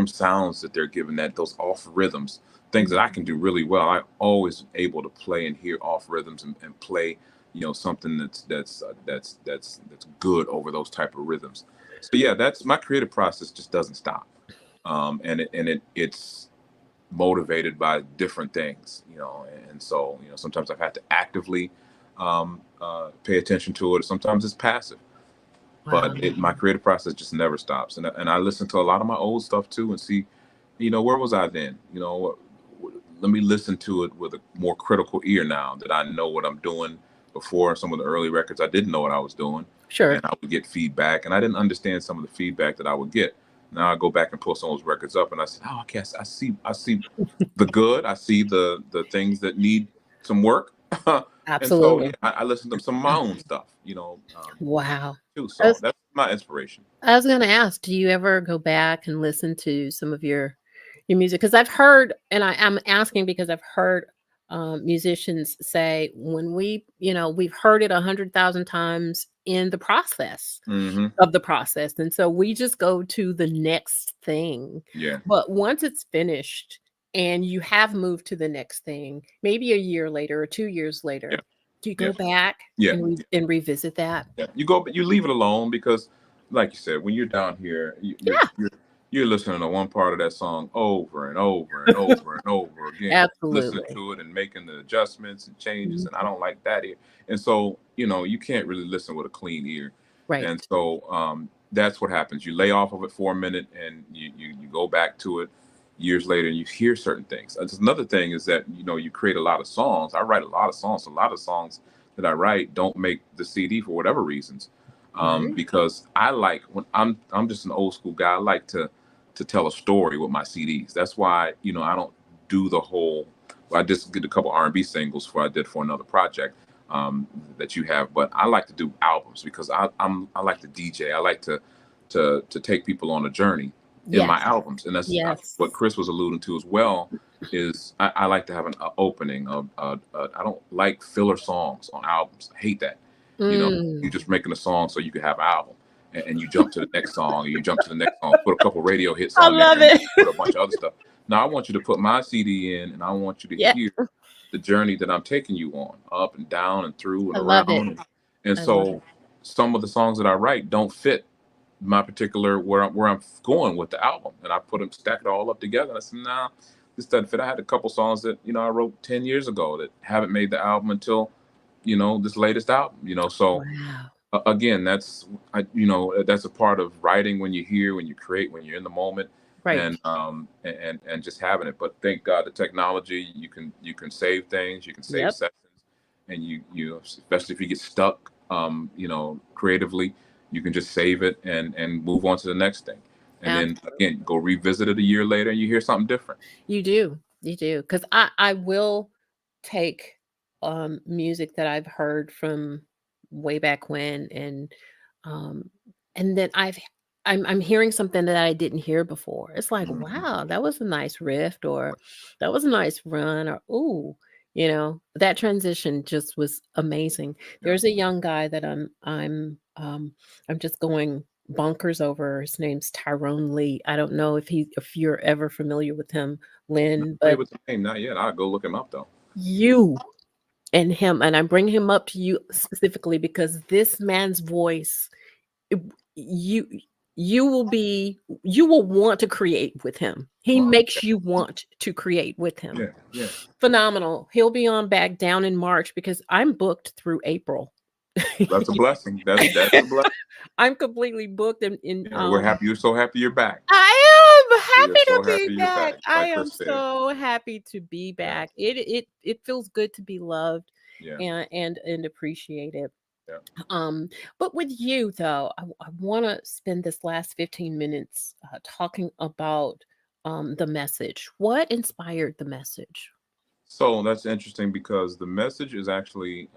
sounds that they're giving, that those off rhythms, things that I can do really well. I always able to play and hear off rhythms, and play, something that's good over those type of rhythms. So yeah, that's my creative process, just doesn't stop. It's motivated by different things, and so sometimes I've had to actively pay attention to it. Sometimes it's passive, Wow. but my creative process just never stops. And I listen to a lot of my old stuff too, and see, where was I then? Let me listen to it with a more critical ear now that I know what I'm doing. Before, some of the early records, I didn't know what I was doing, Sure. and I would get feedback, and I didn't understand some of the feedback that I would get. Now I go back and pull some of those records up, and I said, "Oh, okay, I see the good. I see the things that need some work." And so, yeah, Absolutely. I listen to some of my own stuff, Wow. too. I So was that's my inspiration. I was gonna ask, do you ever go back and listen to some of your music? Because I've heard, and I'm asking because I've heard musicians say when we've heard it 100,000 times in the process Hmm. of the process, and so we just go to the next thing. Yeah, But once it's finished and you have moved to the next thing, maybe a year later or 2 years yeah, later, do you yeah, go back yeah. and revisit that? Yeah, you leave it alone, because, like you said, when you're down here, Yeah, you're listening to one part of that song over and over and over and over again, listening absolutely. to it and making the adjustments and changes. Mhm. And I don't like that here, and so you can't really listen with a clean ear, Right. and so that's what happens. You lay off of it for a minute, and you go back to it years later, and you hear certain things. That's another thing, is that you create a lot of songs. I write a lot of songs. A lot of songs that I write don't make the CD for whatever reasons, Right. because I like, when I'm just an old school guy. I like to tell a story with my CDs. That's why I don't do the whole. Well, I just did a couple R&B singles I did for another project, that you have, but I like to do albums, because I like to DJ. I like to take people on a journey in my Yes. albums, and that's what Yes. Chris was alluding to as well. Is I like to have an opening of, I don't like filler songs on albums. I hate that. You're Mm. just making a song so you can have an album, and you jump to the next song, or you jump to the next song, put a couple radio hits I on there, love and it. put a bunch of other stuff. Now I want you to put my CD in, and I want you to Yeah, hear the journey that I'm taking you on, up and down and through and I love around. it. And I love so it. some of the songs that I write don't fit my particular, where I'm going with the album, and I put them, stack it all up together. And I said, nah, this doesn't fit. I had a couple songs that I wrote 10 years ago that haven't made the album until this latest album. So Wow. again, that's a part of writing, when you hear, when you create, when you're in the moment, Right. and just having it. But thank God, the technology, you can save things, you can save Yep. sessions, and especially if you get stuck, creatively, you can just save it, and move on to the next thing, and then Absolutely. again go revisit it a year later, and you hear something different. You do. You do. Because I will take music that I've heard from way back when, um and then I'm hearing something that I didn't hear before. It's like, Mhm. wow, that was a nice riff, or that was a nice run, or ooh, that transition just was amazing. Yeah. There's a young guy that I'm just going bonkers over. His name's Tyrone Lee. I don't know if you're ever familiar with him, Not Lynn, familiar but with the name, not yet. I'll go look him up though. you and him, and I bring him up to you specifically because this man's voice, it- you you will want to create with him. He Oh, makes okay. you want to create with him. Yeah, yeah. Phenomenal. He'll be on back down in March because I'm booked through April. That's a blessing. That's a blessing. I'm completely booked in Yeah, we're happy. You're so happy you're back. I am We are happy to so be happy you're back. back, I like am Chris said. so happy to be Yeah, back. It feels good to be loved yeah, and appreciated. yeah. Um, but with you though, I want to spend this last 15 minutes talking about the message. What inspired the message? So that's interesting, because the message is actually,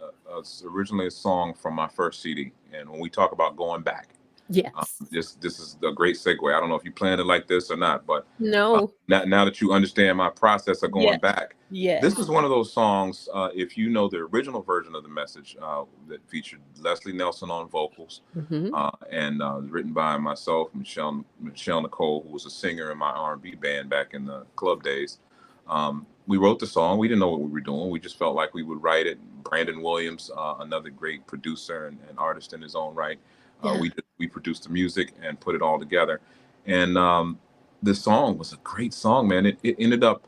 originally a song from my first CD. And when we talk about going back, Yes. This is a great segue. I don't know if you planned it like this or not, but No. now that you understand my process of going Yes. back, Yes. this is one of those songs. If you know the original version of the message that featured Leslie Nelson on vocals, Mhm. and written by myself, Michelle Nicole, who was a singer in my R&B band back in the club days. We wrote the song. We didn't know what we were doing. We just felt like we would write it. Brandon Williams, another great producer and artist in his own right, Yeah. we produced the music and put it all together. And the song was a great song, man. It ended up,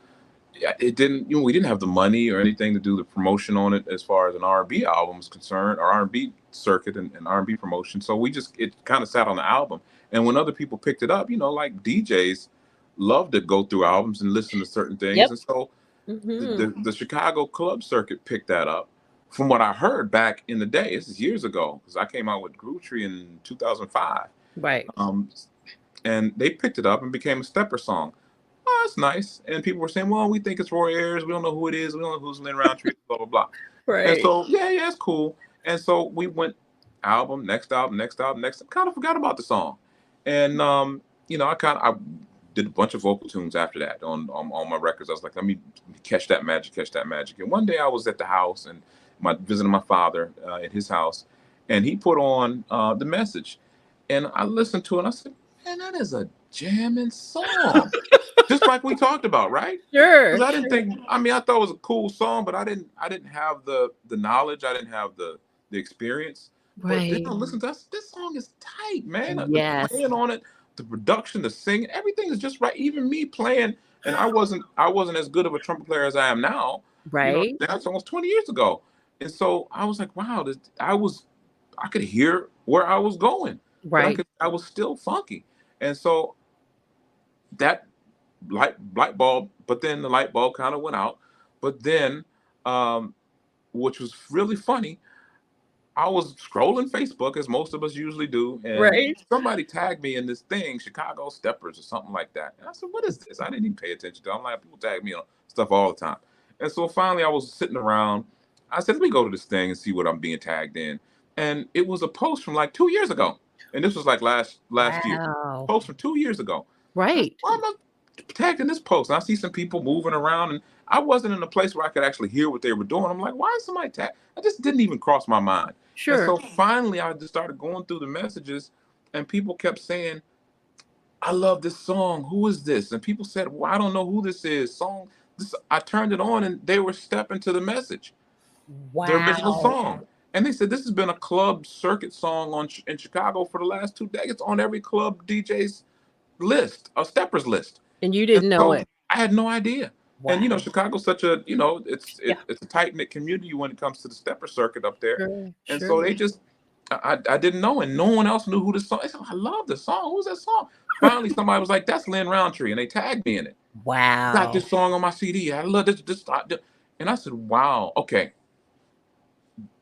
it didn't, we didn't have the money or anything to do the promotion on it as far as an R&B album is concerned, or R&B circuit and R&B promotion. So it kind of sat on the album. And when other people picked it up, like DJs love to go through albums and listen to certain things. Yep. And so Mhm. the Chicago club circuit picked that up. From what I heard back in the day, this is years ago, because I came out with Groove Tree in 2005. Right. Um, and they picked it up and became a stepper song. Oh, that's nice. And people were saying, well, we think it's Roy Ayers. We don't know who it is. We don't know who's Lin Rountree, blah, blah, blah. And Right. so, yeah, it's cool. And so we went album, next album, next album, next. Kind of forgot about the song. And, I did a bunch of vocal tunes after that on my records. I was like, let me catch that magic, catch that magic. And one day I was at the house and visiting my father at his house, and he put on the message. And I listened to it and I said, man, that is a jamming song. Just like we talked about, right? Sure. Because I didn't Sure. think. I mean, I thought it was a cool song, but I didn't have the knowledge. I didn't have the experience. But then Right. I listened to this song is tight, man. The Yes. playing on it, the production, the singing, everything is just right. Even me playing, and I wasn't as good of a trumpet player as I am now. Right. That's almost 20 years ago. And so I was like, wow, I could hear where I was going, but Right. I was still funky. And so that light bulb, but then the light bulb kind of went out. But then, which was really funny, I was scrolling Facebook as most of us usually do, and Right. somebody tagged me in this thing, Chicago Steppers or something like that. And I said, "What is this?" I didn't even pay attention to it. I'm like, people tag me on stuff all the time. And so finally, I was sitting around. I said, "Let me go to this thing and see what I'm being tagged in." And it was a post from like 2 years ago, and this was like last year. Wow. Post from 2 years ago. And I said, Right. "Why am I tagged in this post?" And I see some people moving around, and I wasn't in a place where I could actually hear what they were doing. I'm like, "Why is somebody tag?" I just didn't even cross my mind. And Sure. so finally, I just started going through the messages, and people kept saying, "I love this song. Who is this?" And people said, "Well, I don't know who this is." Song. This. I turned it on, and they were stepping to the message, the original Wow. song. And they said this has been a club circuit song in Chicago for the last 2 decades, on every club DJ's list, a steppers list. And you And didn't know so it. I had no idea. And Wow. Chicago's such a, Yeah. it's a tight knit community when it comes to the stepper circuit up there. Sure. And Sure. so they just, I didn't know, and no one else knew who this song. I said, I love this song. Who's that song? Finally, somebody was like, "That's Lin Rountree," and they tagged me in it. Got Wow. this song on my CD. I love this. And I said, "Wow, okay."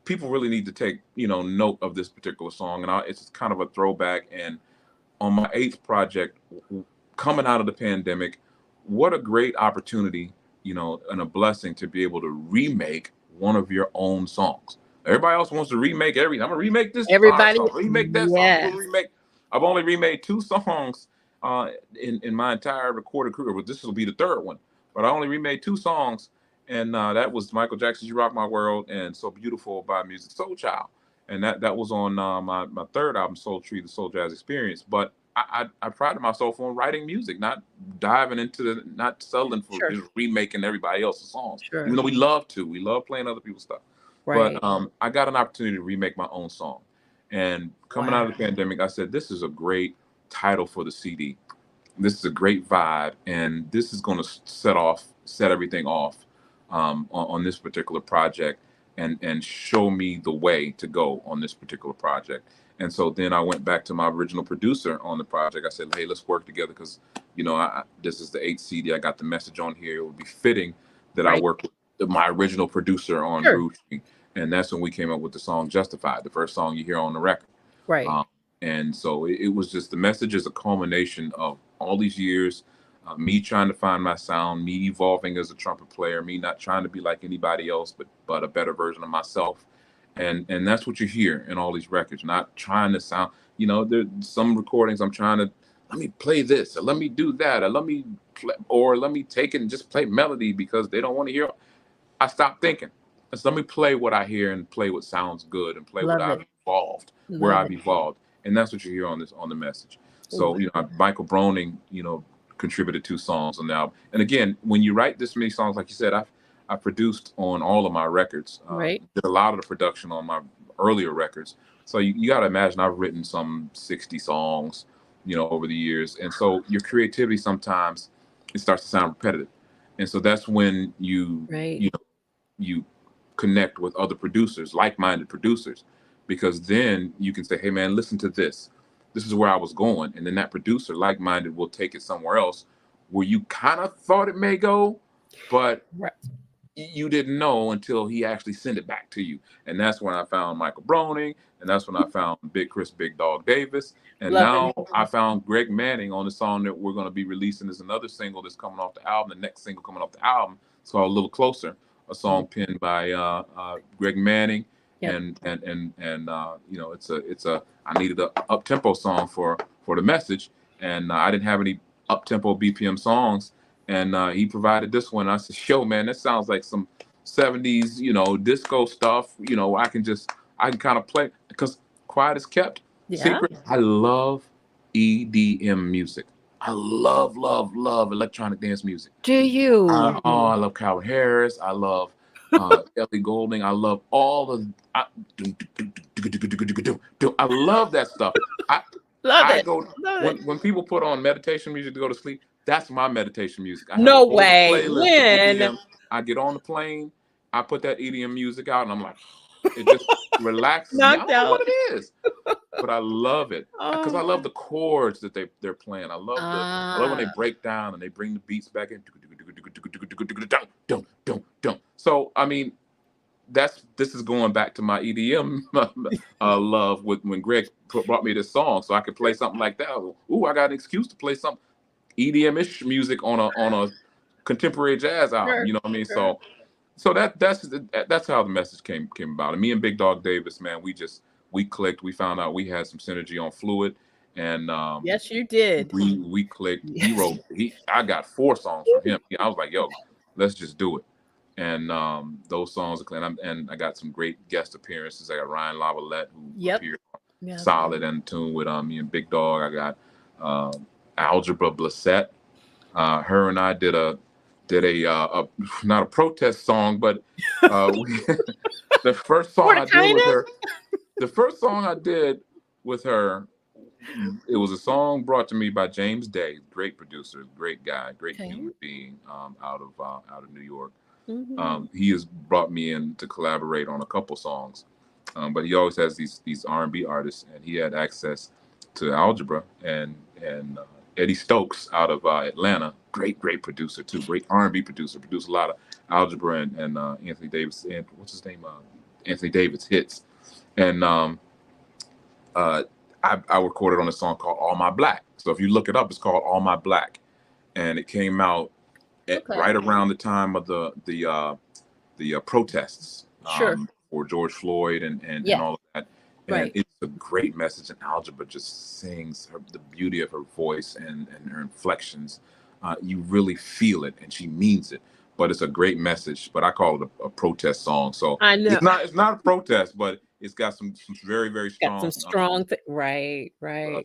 People really need to take note of this particular song, and it's kind of a throwback. And on my eighth project, coming out of the pandemic, what a great opportunity, and a blessing to be able to remake one of your own songs. Everybody else wants to remake everything. I'm gonna remake this Everybody. song, remake that song. I'm Yes. gonna remake. I've only remade two songs in my entire recorded career, but this will be the third one. But I only remade two songs, and that was Michael Jackson's "You Rock My World" and "So Beautiful" by Music Soul Child, and that was on my third album, Soul Tree: The Soul Jazz Experience. But I prided myself on writing music, not diving into not selling for Sure. just remaking everybody else's songs. Sure. Even though we love playing other people's stuff. Right. But I got an opportunity to remake my own song, and coming out of the pandemic, I said, this is a great title for the CD. This is a great vibe, and this is going to set everything off on this particular project, and show me the way to go on this particular project. And so then I went back to my original producer on the project. I said, "Hey, let's work together, because this is the eighth CD. I got the message on here. It would be fitting that I Right. work with my original producer on Sure. Groove Tree." And that's when we came up with the song "Justified," the first song you hear on the record. Right. Um, and so it was just, the message is a culmination of all these years, me trying to find my sound, me evolving as a trumpet player, me not trying to be like anybody else, but a better version of myself. And that's what you hear in all these records. Not trying to sound, there's some recordings I'm trying to, let me play this, or let me do that, or let me play, or let me take it and just play melody because they don't want to hear. I stopped thinking. Let me play what I hear and play what sounds good and play what Love I've it. evolved, where Love I've it. evolved. And that's what you hear on the message. Wow. So, Michael Broning, contributed 2 songs on the album. And again, when you write this many songs, like you said, I produced on all of my records. Right. Did a lot of the production on my earlier records. So you got to imagine I've written some 60 songs, over the years. And so your creativity sometimes it starts to sound repetitive. And so that's when Right. you connect with other producers, like-minded producers, because then you can say, hey man, listen to this. This is where I was going. And then that producer, like-minded, will take it somewhere else where you kind of thought it may go, but Right. you didn't know until he actually sent it back to you. And that's when I found Michael Broning, and that's when I found Big Chris Big Dog Davis. And Love now it. I found Greg Manning on the song that we're going to be releasing as another single that's coming off the album. The next single coming off the album, it's called A Little Closer, a song penned by Greg Manning. Yep. And it's a I needed a up tempo song for the message, and I didn't have any up tempo BPM songs, and he provided this one. I said, "Yo, man, that sounds like some '70s, disco stuff. I can kind of play because quiet is kept Yeah. secret. I love EDM music. I love, love, love electronic dance music. Do you? I love Calvin Harris. I love Ellie Goulding. I love all of. I love that stuff. Love I it. go Love it. when people put on meditation music to go to sleep. That's my meditation music. I have No a whole way. playlist of When? EDM. I get on the plane, I put that EDM music out, and I'm like, it just relaxes me. I Knocked don't know what out. it is, but I love it because I Oh. love the chords that they're playing. I love when they Ah. break down and they bring the beats back in. So I mean, this is going back to my EDM love with when Greg brought me this song, so I could play something like that. Ooh, I got an excuse to play some EDM-ish music on a contemporary jazz album. Sure. You know what I mean? Sure. So that's how the message came about. And me and Big Dog Davis, man, we clicked. We found out we had some synergy on Fluid, and Yes, you did. we clicked. Yes. I got 4 songs from him. I was like, yo, let's just do it. And those songs, and I got some great guest appearances. I got Ryan Lavalette, who Yep. appeared Yeah. solid and tuned with me and Big Dog. I got Algebra Blissett. Her and I did a not a protest song, but the first song I did with her. The first song I did with her, it was a song brought to me by James Day, great producer, great guy, great human being, out of New York. He has brought me in to collaborate on a couple songs, but he always has these R&B artists, and he had access to Algebra and Eddie Stokes out of Atlanta, great producer too, great R&B producer, produced a lot of Algebra and Anthony Davis, and what's his name, Anthony Davis hits, and I recorded on a song called All My Black. So if you look it up, it's called All My Black, and it came out right around the time of the protests for George Floyd and all of that. And it's a great message. And Algebra just sings the beauty of her voice and her inflections. You really feel it, and she means it. But it's a great message. But I call it a protest song. So I know. it's not a protest, but it's got some very, very strong. Got some strong,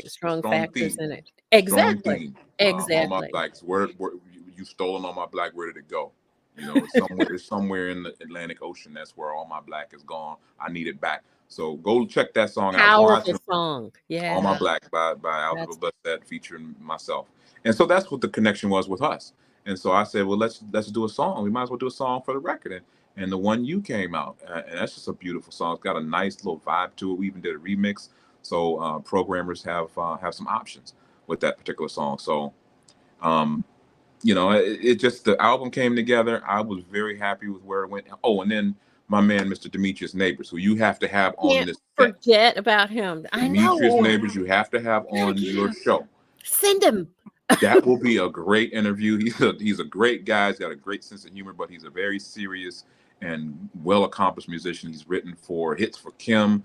strong factors theme. in it. Exactly. All My Blacks. Where you stolen All My Black? Where did it go? It's somewhere in the Atlantic Ocean. That's where All My Black is gone. I need it back. So go check that song out. Powerful song. Yeah. All My Black by Algebra Blissett featuring myself. And so that's what the connection was with us. And so I said, well, let's do a song. We might as well do a song for the record. And the One You came out, and that's just a beautiful song. It's got a nice little vibe to it. We even did a remix, so programmers have some options with that particular song. So, it just, the album came together. I was very happy with where it went. Oh, and then my man, Mr. Demetrius Neighbors, who you have to have on this. Forget about him. I know. Demetrius Neighbors, you have to have on your show. Send him. That will be a great interview. He's a great guy. He's got a great sense of humor, but he's a very serious and well accomplished musician. He's written for hits for Kim.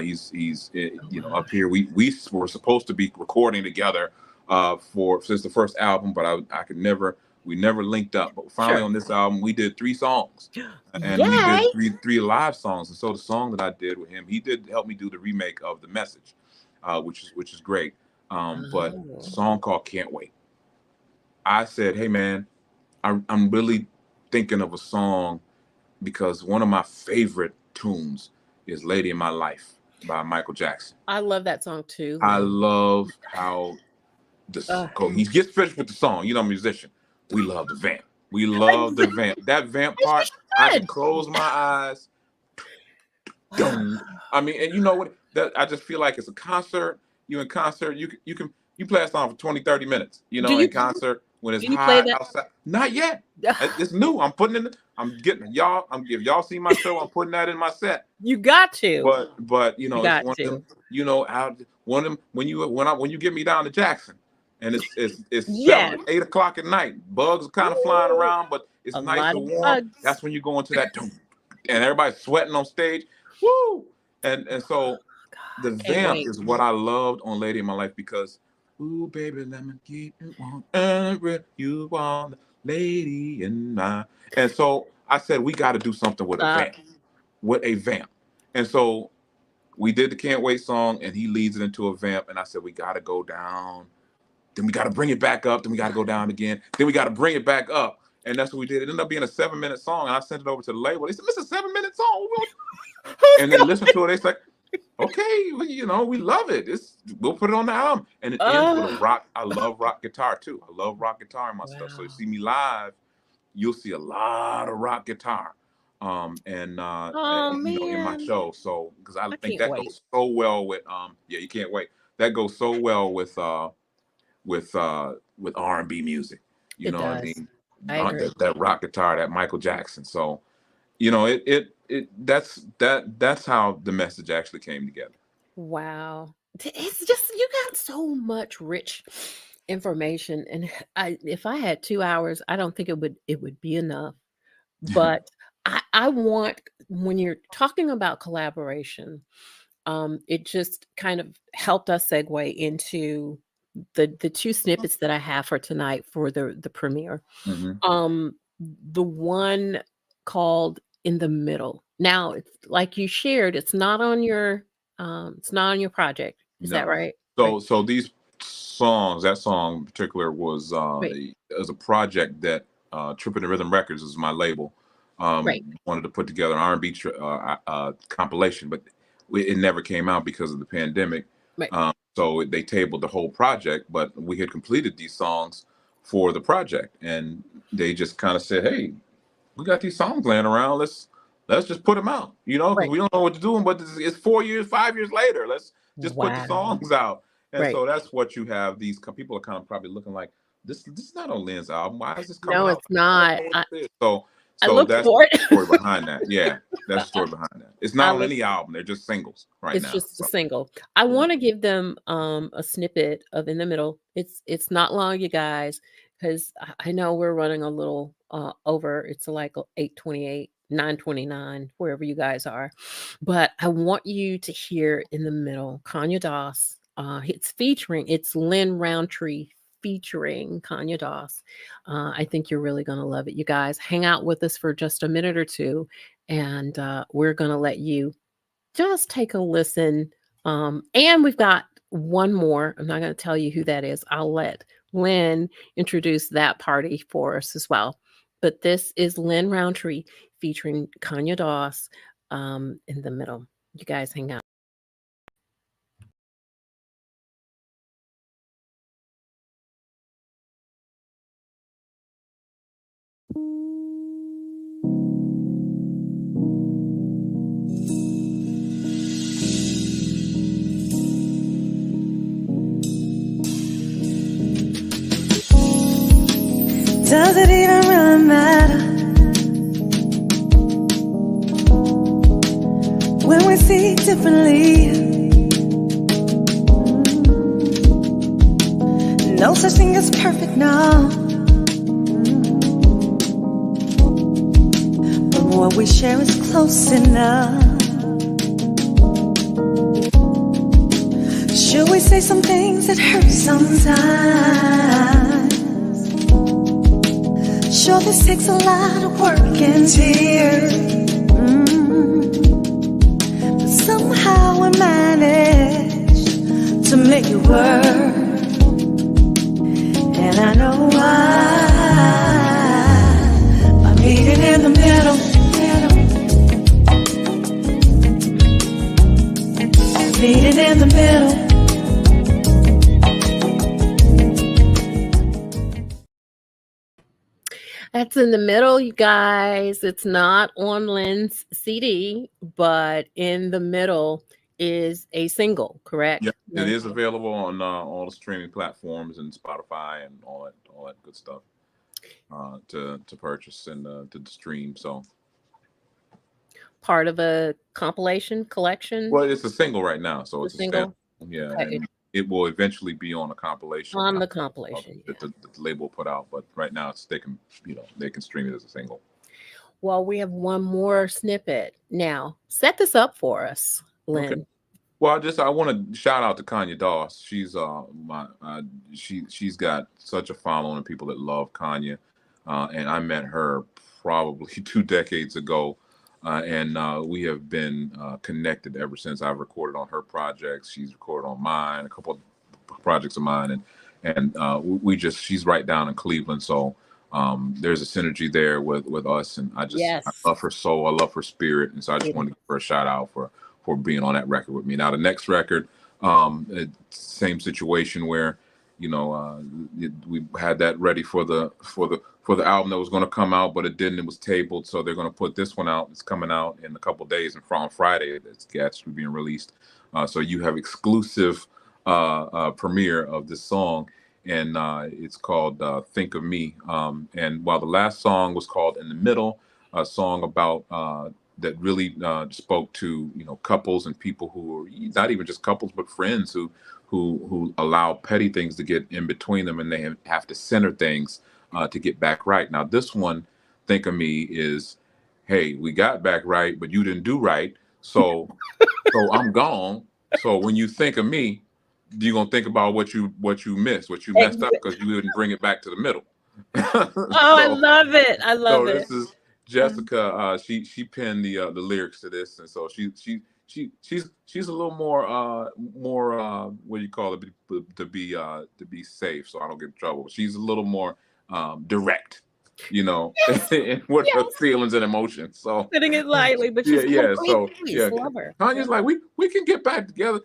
He's up here. We were supposed to be recording together since the first album, but we never linked up. But finally on this album, we did 3 songs, and we did three live songs. And so the song that I did with him, he did help me do the remake of The Message, which is great. But a song called Can't Wait. I said, hey man, I'm really thinking of a song, because one of my favorite tunes is Lady in My Life by Michael Jackson. I love that song too. I love how he gets finished with the song. You know, I'm a musician. We love the vamp. We love the vamp. That vamp part, I can close my eyes. I mean, and you know what? I just feel like it's a concert. You in concert, you play a song for 20, 30 minutes, in concert when it's hot outside. Not yet. It's new. I'm putting in. I'm getting y'all. If y'all see my show, I'm putting that in my set. You got to. But it's one of them. One of them when you get me down to Jackson, and it's 7, 8 o'clock at night. Bugs are kind of flying around, but it's nice and warm. Bugs. That's when you go into that and everybody's sweating on stage. Woo! And so the vamp is what I loved on Lady in My Life, because ooh baby, let me keep you on, you on the lady in my. And so I said, we got to do something with a vamp. And so we did the Can't Wait song, and he leads it into a vamp. And I said, we got to go down. Then we got to bring it back up. Then we got to go down again. Then we got to bring it back up. And that's what we did. It ended up being a 7-minute song. And I sent it over to the label. They said, it's a 7-minute song. And they listened to it. They said, okay, we love it. We'll put it on the album. And it ends with a rock. I love rock guitar too. I love rock guitar in my stuff. So you see me live, you'll see a lot of rock guitar in my show. So because I think that goes so well with you can't wait. That goes so well with R&B music. You know what I mean? That rock guitar, that Michael Jackson. So that's how the message actually came together. Wow. It's just, you got so much rich information, and if I had 2 hours, I don't think it would be enough. But I want, when you're talking about collaboration, it just kind of helped us segue into the 2 snippets that I have for tonight for the premiere. Mm-hmm. The one called In the Middle. Now, it's like you shared, it's not on your project. Is that right? So these songs, that song in particular was a project that Trumpeter Rhythm Records is my label. Wanted to put together an R&B compilation, but it never came out because of the pandemic. So they tabled the whole project, but we had completed these songs for the project, and they just kind of said, hey, we got these songs laying around. Let's just put them out, because we don't know what to do. But it's 4 years, 5 years later. Let's just put the songs out. And so that's what you have. These people are kind of probably looking like, this is not on Lin's album. Why is this coming out? No, it's not. So that's the story behind that. Yeah, that's the story behind that. It's not on any album. They're just singles now. It's just a single. I want to give them a snippet of In the Middle. It's not long, you guys, because I know we're running a little over. It's like 8:28, 9:29, wherever you guys are. But I want you to hear In the Middle, Kanye Doss. It's Lin Rountree featuring Kanye Doss. I think you're really going to love it. You guys hang out with us for just a minute or two, and we're going to let you just take a listen. And we've got one more. I'm not going to tell you who that is. I'll let Lin introduce that party for us as well. But this is Lin Rountree featuring Kanye Doss, In the Middle. You guys hang out. Does it even really matter when we see differently? No such thing as perfect now, but what we share is close enough. Should we say some things that hurt sometimes? Sure, this takes a lot of work and tears. But somehow we managed to make it work. And I know why. By meeting in the middle. Meeting in the middle. That's in the middle, you guys. It's not on Lynn's CD, but in the middle is a single, correct? Yeah, it is available on all the streaming platforms and Spotify and all that good stuff to purchase and to stream. So part of a compilation collection. well, it's a single right now, so it's a single. Yeah, Okay. and it will eventually be on a compilation. On the compilation, that the label put out, but right now they can stream it as a single. Well, we have one more snippet now. Set this up for us, Lynn. Okay. Well, I want to shout out to Kanye Doss. She's she's got such a following of people that love Kanye, and I met her probably 2 decades ago, and we have been connected ever since. I've recorded on her projects. She's recorded on mine, a couple of projects of mine, and she's right down in Cleveland, so there's a synergy there with us, and I love her soul, I love her spirit, and so I just wanted to give her a shout out for being on that record with me. Now the next record, same situation where we had that ready for the album that was going to come out, but it didn't. It was tabled, so they're going to put this one out. It's coming out in a couple of days, and on Friday it's actually being released. So you have exclusive premiere of this song, and it's called "Think of Me." And while the last song was called "In the Middle," a song about that really spoke to couples and people who are not even just couples but friends who allow petty things to get in between them, and they have to center things to get back right. Now this one, "Think of Me," is, hey, we got back right, but you didn't do right, so I'm gone. So when you think of me, you're gonna think about what you missed, what you messed up, because you didn't bring it back to the middle. I love it. I love it. This is Jessica. She penned the lyrics to this, and so she's a little more what do you call it, to be safe, so I don't get in trouble. She's a little more direct, in what her feelings and emotions. So putting it lightly, but she's so love her. Kanye's like, we can get back together.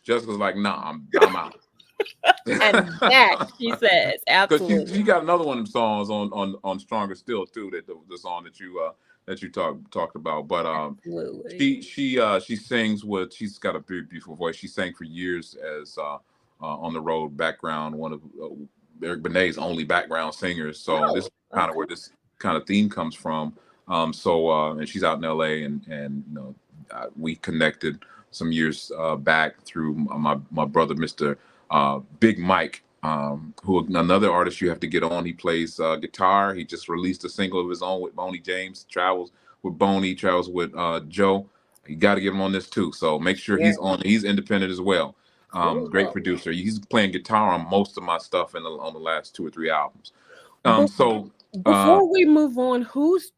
Jessica's like, nah, I'm out. And that she says, absolutely. Because she got another one of them songs on Stronger Still too, that the song that you talked about. But she sings with, she's got a very beautiful voice. She sang for years as on the road background, one of Eric Benet's only background singers. So this is kind of where this kind of theme comes from. And she's out in LA, and we connected some years back through my brother, Mr. Big Mike, who another artist you have to get on. He plays guitar. He just released a single of his own with Boney James. Travels with Boney, travels with Joe. You got to get him on this too. So make sure he's on. He's independent as well. Great producer. He's playing guitar on most of my stuff on the last 2 or 3 albums. Before we move on, who's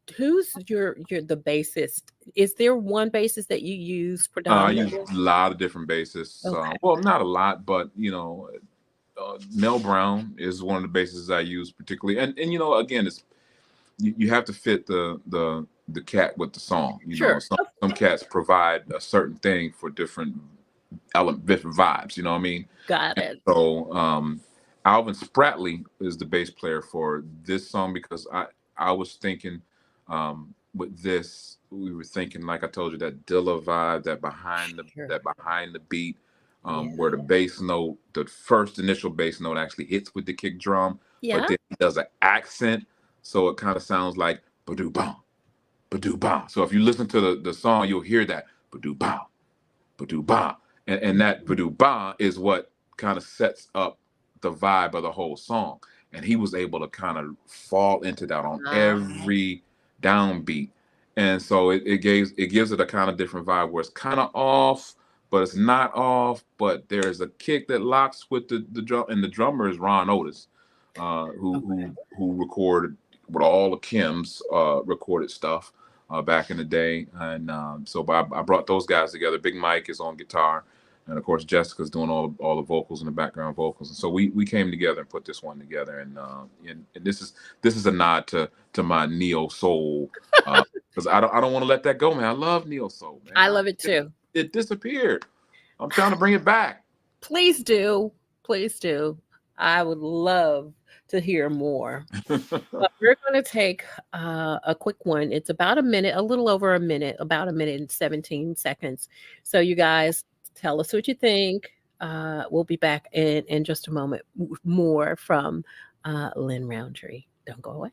your the bassist? Is there one bassist that you use predominantly? I use a lot of different bassists. Okay. Well, not a lot, but Mel Brown is one of the bassists I use particularly, and again, it's you have to fit the cat with the song. Sure. Some cats provide a certain thing for different vibes. You know what I mean? Got it. So Alvin Spratley is the bass player for this song, because I was thinking with this, we were thinking, like I told you, that Dilla vibe, that behind the beat, where the bass note, the first initial bass note actually hits with the kick drum, but then he does an accent, so it kind of sounds like ba-doo bam, ba-doo bam. So if you listen to the song, you'll hear that ba-doo bam, ba-doo bam, and that ba-doo bam is what kind of sets up the vibe of the whole song. And he was able to kind of fall into that on every downbeat. And so it gives it a kind of different vibe where it's kind of off, but it's not off. But there's a kick that locks with the drum, and the drummer is Ron Otis, who recorded with all of Kim's recorded stuff back in the day. And so I brought those guys together. Big Mike is on guitar, and of course Jessica's doing all the vocals and the background vocals. And so we came together and put this one together. And this is a nod to my neo soul. Because I don't want to let that go, man. I love neo soul, man. I love it too. It disappeared. I'm trying to bring it back. Please do. Please do. I would love to hear more. But we're going to take a quick one. It's about a minute, a little over a minute, about a minute and 17 seconds. So you guys tell us what you think. We'll be back in just a moment. More from Lin Rountree. Don't go away.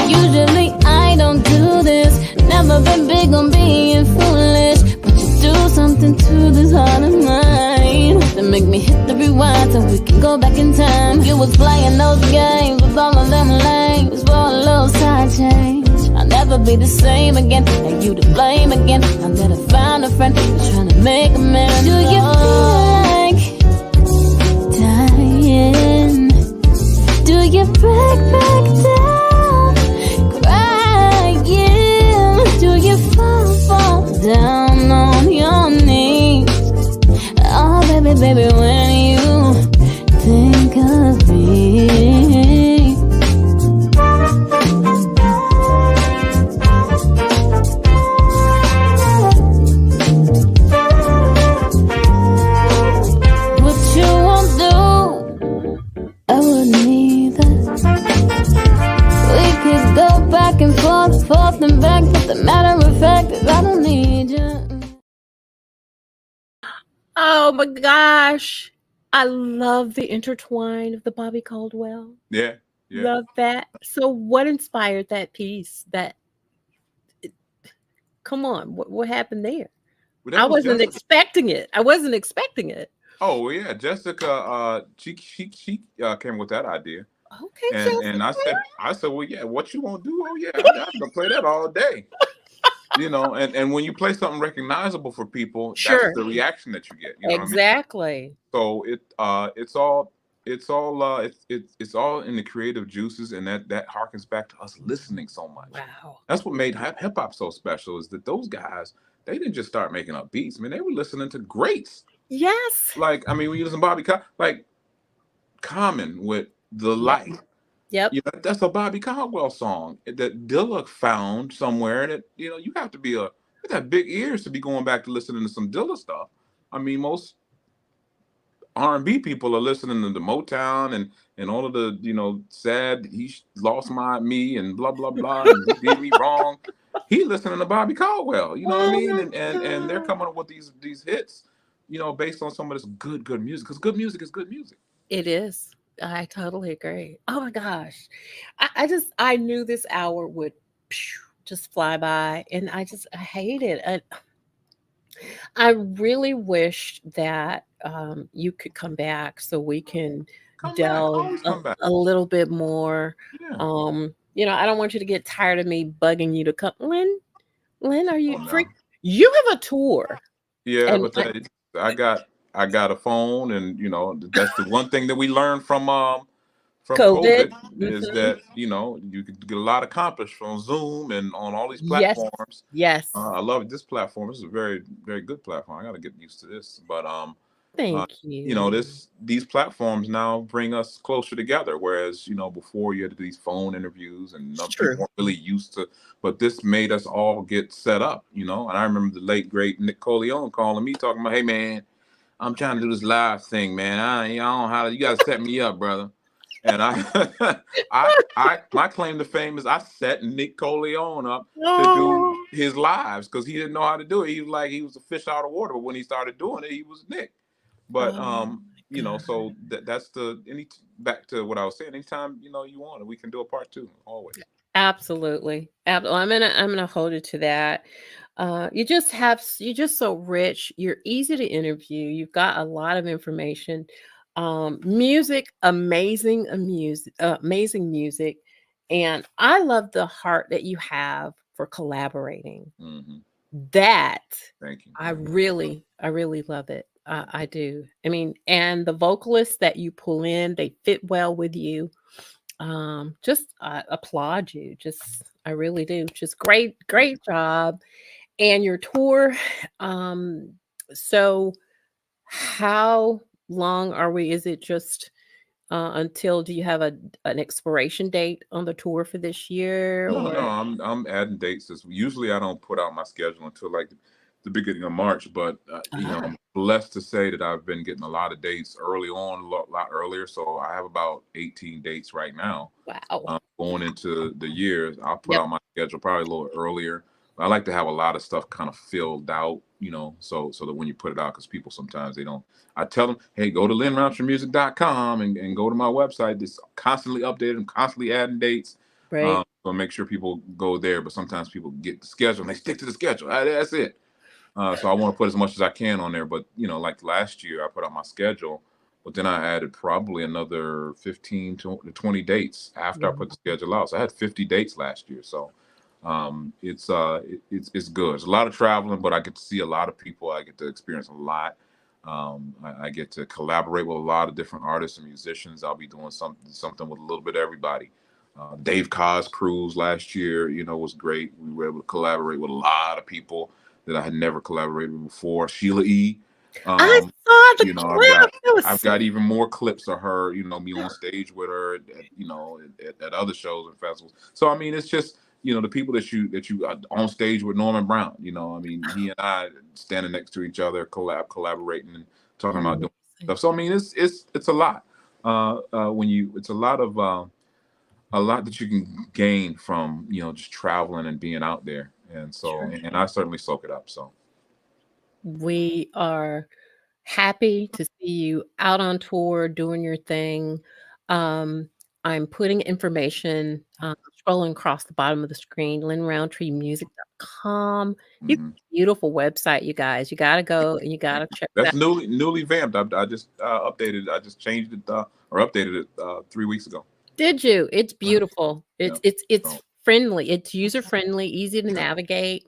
Usually I don't do this. Never been big on being foolish, but you do something to this heart of mine to make me hit the rewind so we can go back in time. You was playing those games with all of them lanes for a little side change. I'll never be the same again, and you to blame again. Now that I found a friend who's trying to make amends. Do you feel like dying? Do you break back down, crying? Do you fall down on your knees? Oh, baby, when you think of me. What you won't do, I wouldn't either. We could go back and forth and back, but the matter of fact is I don't need you. Oh my gosh. I love the intertwine of the Bobby Caldwell. Yeah. Love that. So what inspired that piece? Come on, what happened there? Well, I wasn't expecting it. Oh yeah, Jessica. She came with that idea, Okay, and I said, well, yeah, what you want to do? Oh yeah, I'm gonna play that all day. And when you play something recognizable for people, Sure. that's the reaction that you get. You know Exactly. what I mean? So it's all in the creative juices, and that harkens back to us listening so much. Wow. That's what made hip hop so special, is that those guys, they didn't just start making up beats. I mean, they were listening to greats. Yes. Like, I mean, when you listen to Bobby, like Common with The Light. Yep. That's a Bobby Caldwell song that Dilla found somewhere, and you have to have big ears to be going back to listening to some Dilla stuff. I mean, most R&B people are listening to the Motown and all of the sad he lost me and blah blah blah and he did me wrong. He listening to Bobby Caldwell, you know what I mean? And they're coming up with these hits, based on some of this good music, because good music is good music. It is. I totally agree. Oh my gosh. I knew this hour would just fly by, and I hate it. I really wish that you could come back so we can delve a little bit more. Yeah. I don't want you to get tired of me bugging you to come. Lin, are you free? You have a tour. Yeah, but I got a phone, and that's the one thing that we learned from COVID is that you could get a lot accomplished from Zoom and on all these platforms. Yes. I love this platform. This is a very, very good platform. I got to get used to this. But thank you. These platforms now bring us closer together. Whereas before you had to do these phone interviews and people weren't really used to. But this made us all get set up. And I remember the late great Nick Coleon calling me talking about, "Hey man, I'm trying to do this live thing, man. I don't know how you got to set me up, brother." And my claim to fame is I set Nick Coleon up to do his lives, because he didn't know how to do it. He was a fish out of water, but when he started doing it, he was Nick. But so that's back to what I was saying. Anytime you want it, we can do a part 2 always. Absolutely. I'm gonna hold you to that. you're just so rich. You're easy to interview. You've got a lot of information. Music, amazing music. And I love the heart that you have for collaborating. That Thank you. I really love it. I do. I mean, and the vocalists that you pull in, they fit well with you. Just applaud you. I really do. Just great job. And your tour, um, so how long are we? Is it just until, do you have an expiration date on the tour for this year, No, or? I'm adding dates. Usually I don't put out my schedule until like the beginning of March, but I'm blessed to say that I've been getting a lot of dates early on, lot earlier. So I have about 18 dates right now. Wow. Going into the years, I'll put Yep. out my schedule probably a little earlier. I like to have a lot of stuff kind of filled out, so that when you put it out, because people sometimes they don't. I tell them, hey, go to linroutreemusic.com and go to my website. It's constantly updated. I'm constantly adding dates. Right. So make sure people go there. But sometimes people get the schedule and they stick to the schedule. That's it. So I want to put as much as I can on there. But like last year, I put out my schedule, but then I added probably another 15 to 20 dates after I put the schedule out. So I had 50 dates last year. So it's good. It's a lot of traveling, but I get to see a lot of people. I get to experience a lot. I get to collaborate with a lot of different artists and musicians. I'll be doing something with a little bit of everybody. Dave Cobb's cruise last year, was great. We were able to collaborate with a lot of people that I had never collaborated with before. Sheila E. I saw the clip. I've got even more clips of her, me on stage with her at other shows and festivals. So I mean, it's just the people that you on stage with Norman Brown. I mean, he and I standing next to each other, collaborating and talking about doing stuff. So I mean, it's a lot. It's a lot that you can gain from just traveling and being out there, and so and I certainly soak it up. So We are happy to see you out on tour doing your thing. I'm putting information, scrolling across the bottom of the screen, linrountreemusic.com. You beautiful website, you guys. You gotta go and you gotta check that's that. newly vamped. I just updated it. I just changed it or updated it 3 weeks ago. Did you? It's beautiful. Yeah. It's friendly. It's user friendly, easy to navigate.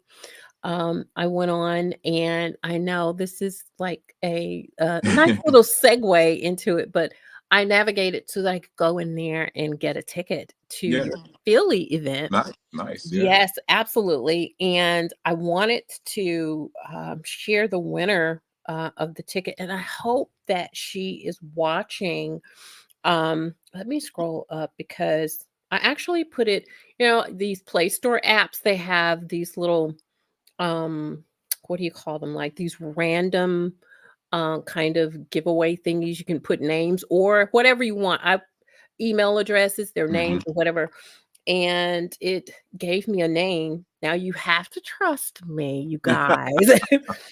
I went on, and I know this is like a nice little segue into it, but I navigated so that I could go in there and get a ticket to your Philly event. Nice. Yeah. Yes, absolutely. And I wanted to share the winner of the ticket, and I hope that she is watching. Let me scroll up, because I actually put it, these Play Store apps, they have these little what do you call them, like these random kind of giveaway thingies. You can put names or whatever you want. Email addresses, their names or whatever, and it gave me a name. Now you have to trust me, you guys,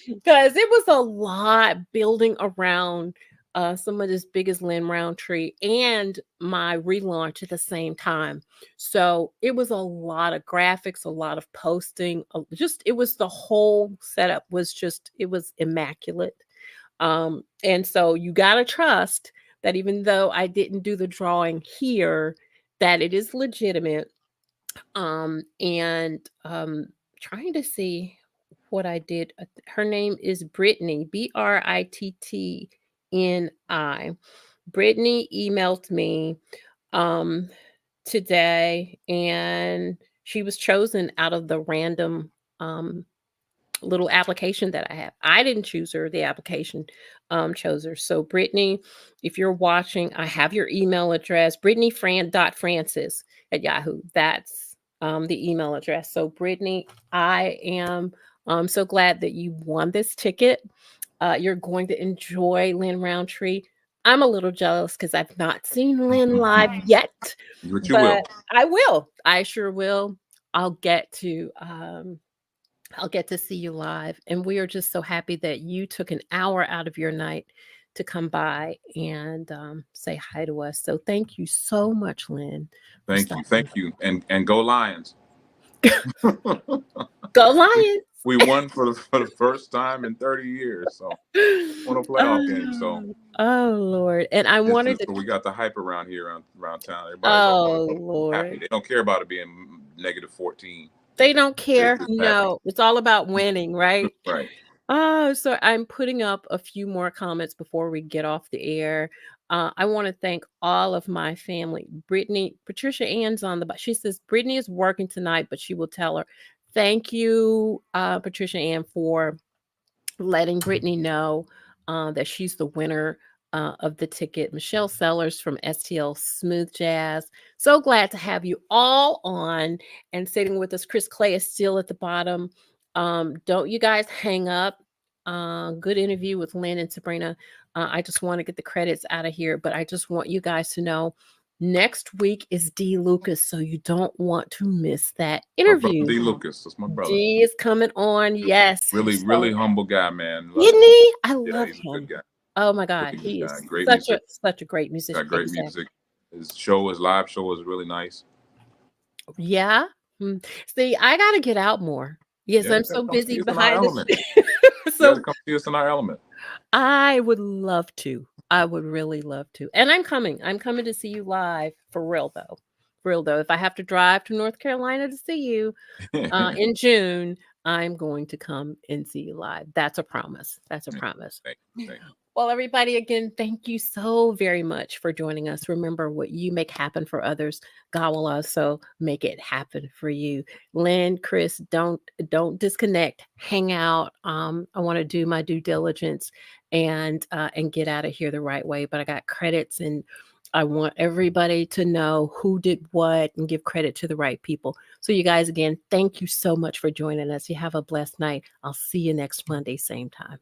because it was a lot building around some of this biggest Lin Rountree and my relaunch at the same time. So it was a lot of graphics, a lot of posting, it was the whole setup it was immaculate. And so you got to trust that even though I didn't do the drawing here, that it is legitimate. And trying to see what I did. Her name is Brittany, Brittni. Brittany emailed me today, and she was chosen out of the random little application that I have. I didn't choose her, the application chose her. So Brittany, if you're watching, I have your email address, brittanyfran.francis@yahoo. That's the email address. So Brittany, I am so glad that you won this ticket. You're going to enjoy Lin Rountree. I'm a little jealous because I've not seen Lin live yet, But you will. I will. I sure will. I'll get to see you live. And we are just so happy that you took an hour out of your night to come by and say hi to us. So thank you so much, Lin. Thank you. And go Lions. Go Lions. We won for the first time in 30 years. So won a playoff game. So Oh Lord. And I wanted to so we got the hype around here around town. Everybody's oh all happy. Lord. They don't care about it being -14. They don't They're care. just happy. No, it's all about winning, right? Right. Oh, so I'm putting up a few more comments before we get off the air. I want to thank all of my family. Brittany, Patricia Ann's on she says Brittany is working tonight, but she will tell her. Thank you, Patricia Ann, for letting Brittany know that she's the winner of the ticket. Michelle Sellers from STL Smooth Jazz. So glad to have you all on and sitting with us. Chris Clay is still at the bottom. Don't you guys hang up. Good interview with Lynn and Sabrina. I just want to get the credits out of here, but I just want you guys to know next week is D. Lucas, so you don't want to miss that My brother interview. D. Lucas. That's my brother. D is coming on. Yes. Really, really humble guy, man. Isn't he? I Yeah, love he's a him. good guy. Oh my God. Really good He guy. is Great such music. a great musician. Got great music. His live show is really nice. Yeah. See, I got to get out more. Yes, Yeah, I'm you gotta so come see busy us in our behind the element. scenes. You So gotta come see us in our element. I would love to. I would really love to. And I'm coming. I'm coming to see you live for real though. For real though. If I have to drive to North Carolina to see you in June, I'm going to come and see you live. That's a promise. That's a promise. Thank you. Well, everybody, again, thank you so very much for joining us. Remember, what you make happen for others, God will also make it happen for you. Lynn, Chris, don't disconnect. Hang out. I want to do my due diligence and get out of here the right way. But I got credits, and I want everybody to know who did what and give credit to the right people. So, you guys, again, thank you so much for joining us. You have a blessed night. I'll see you next Monday, same time.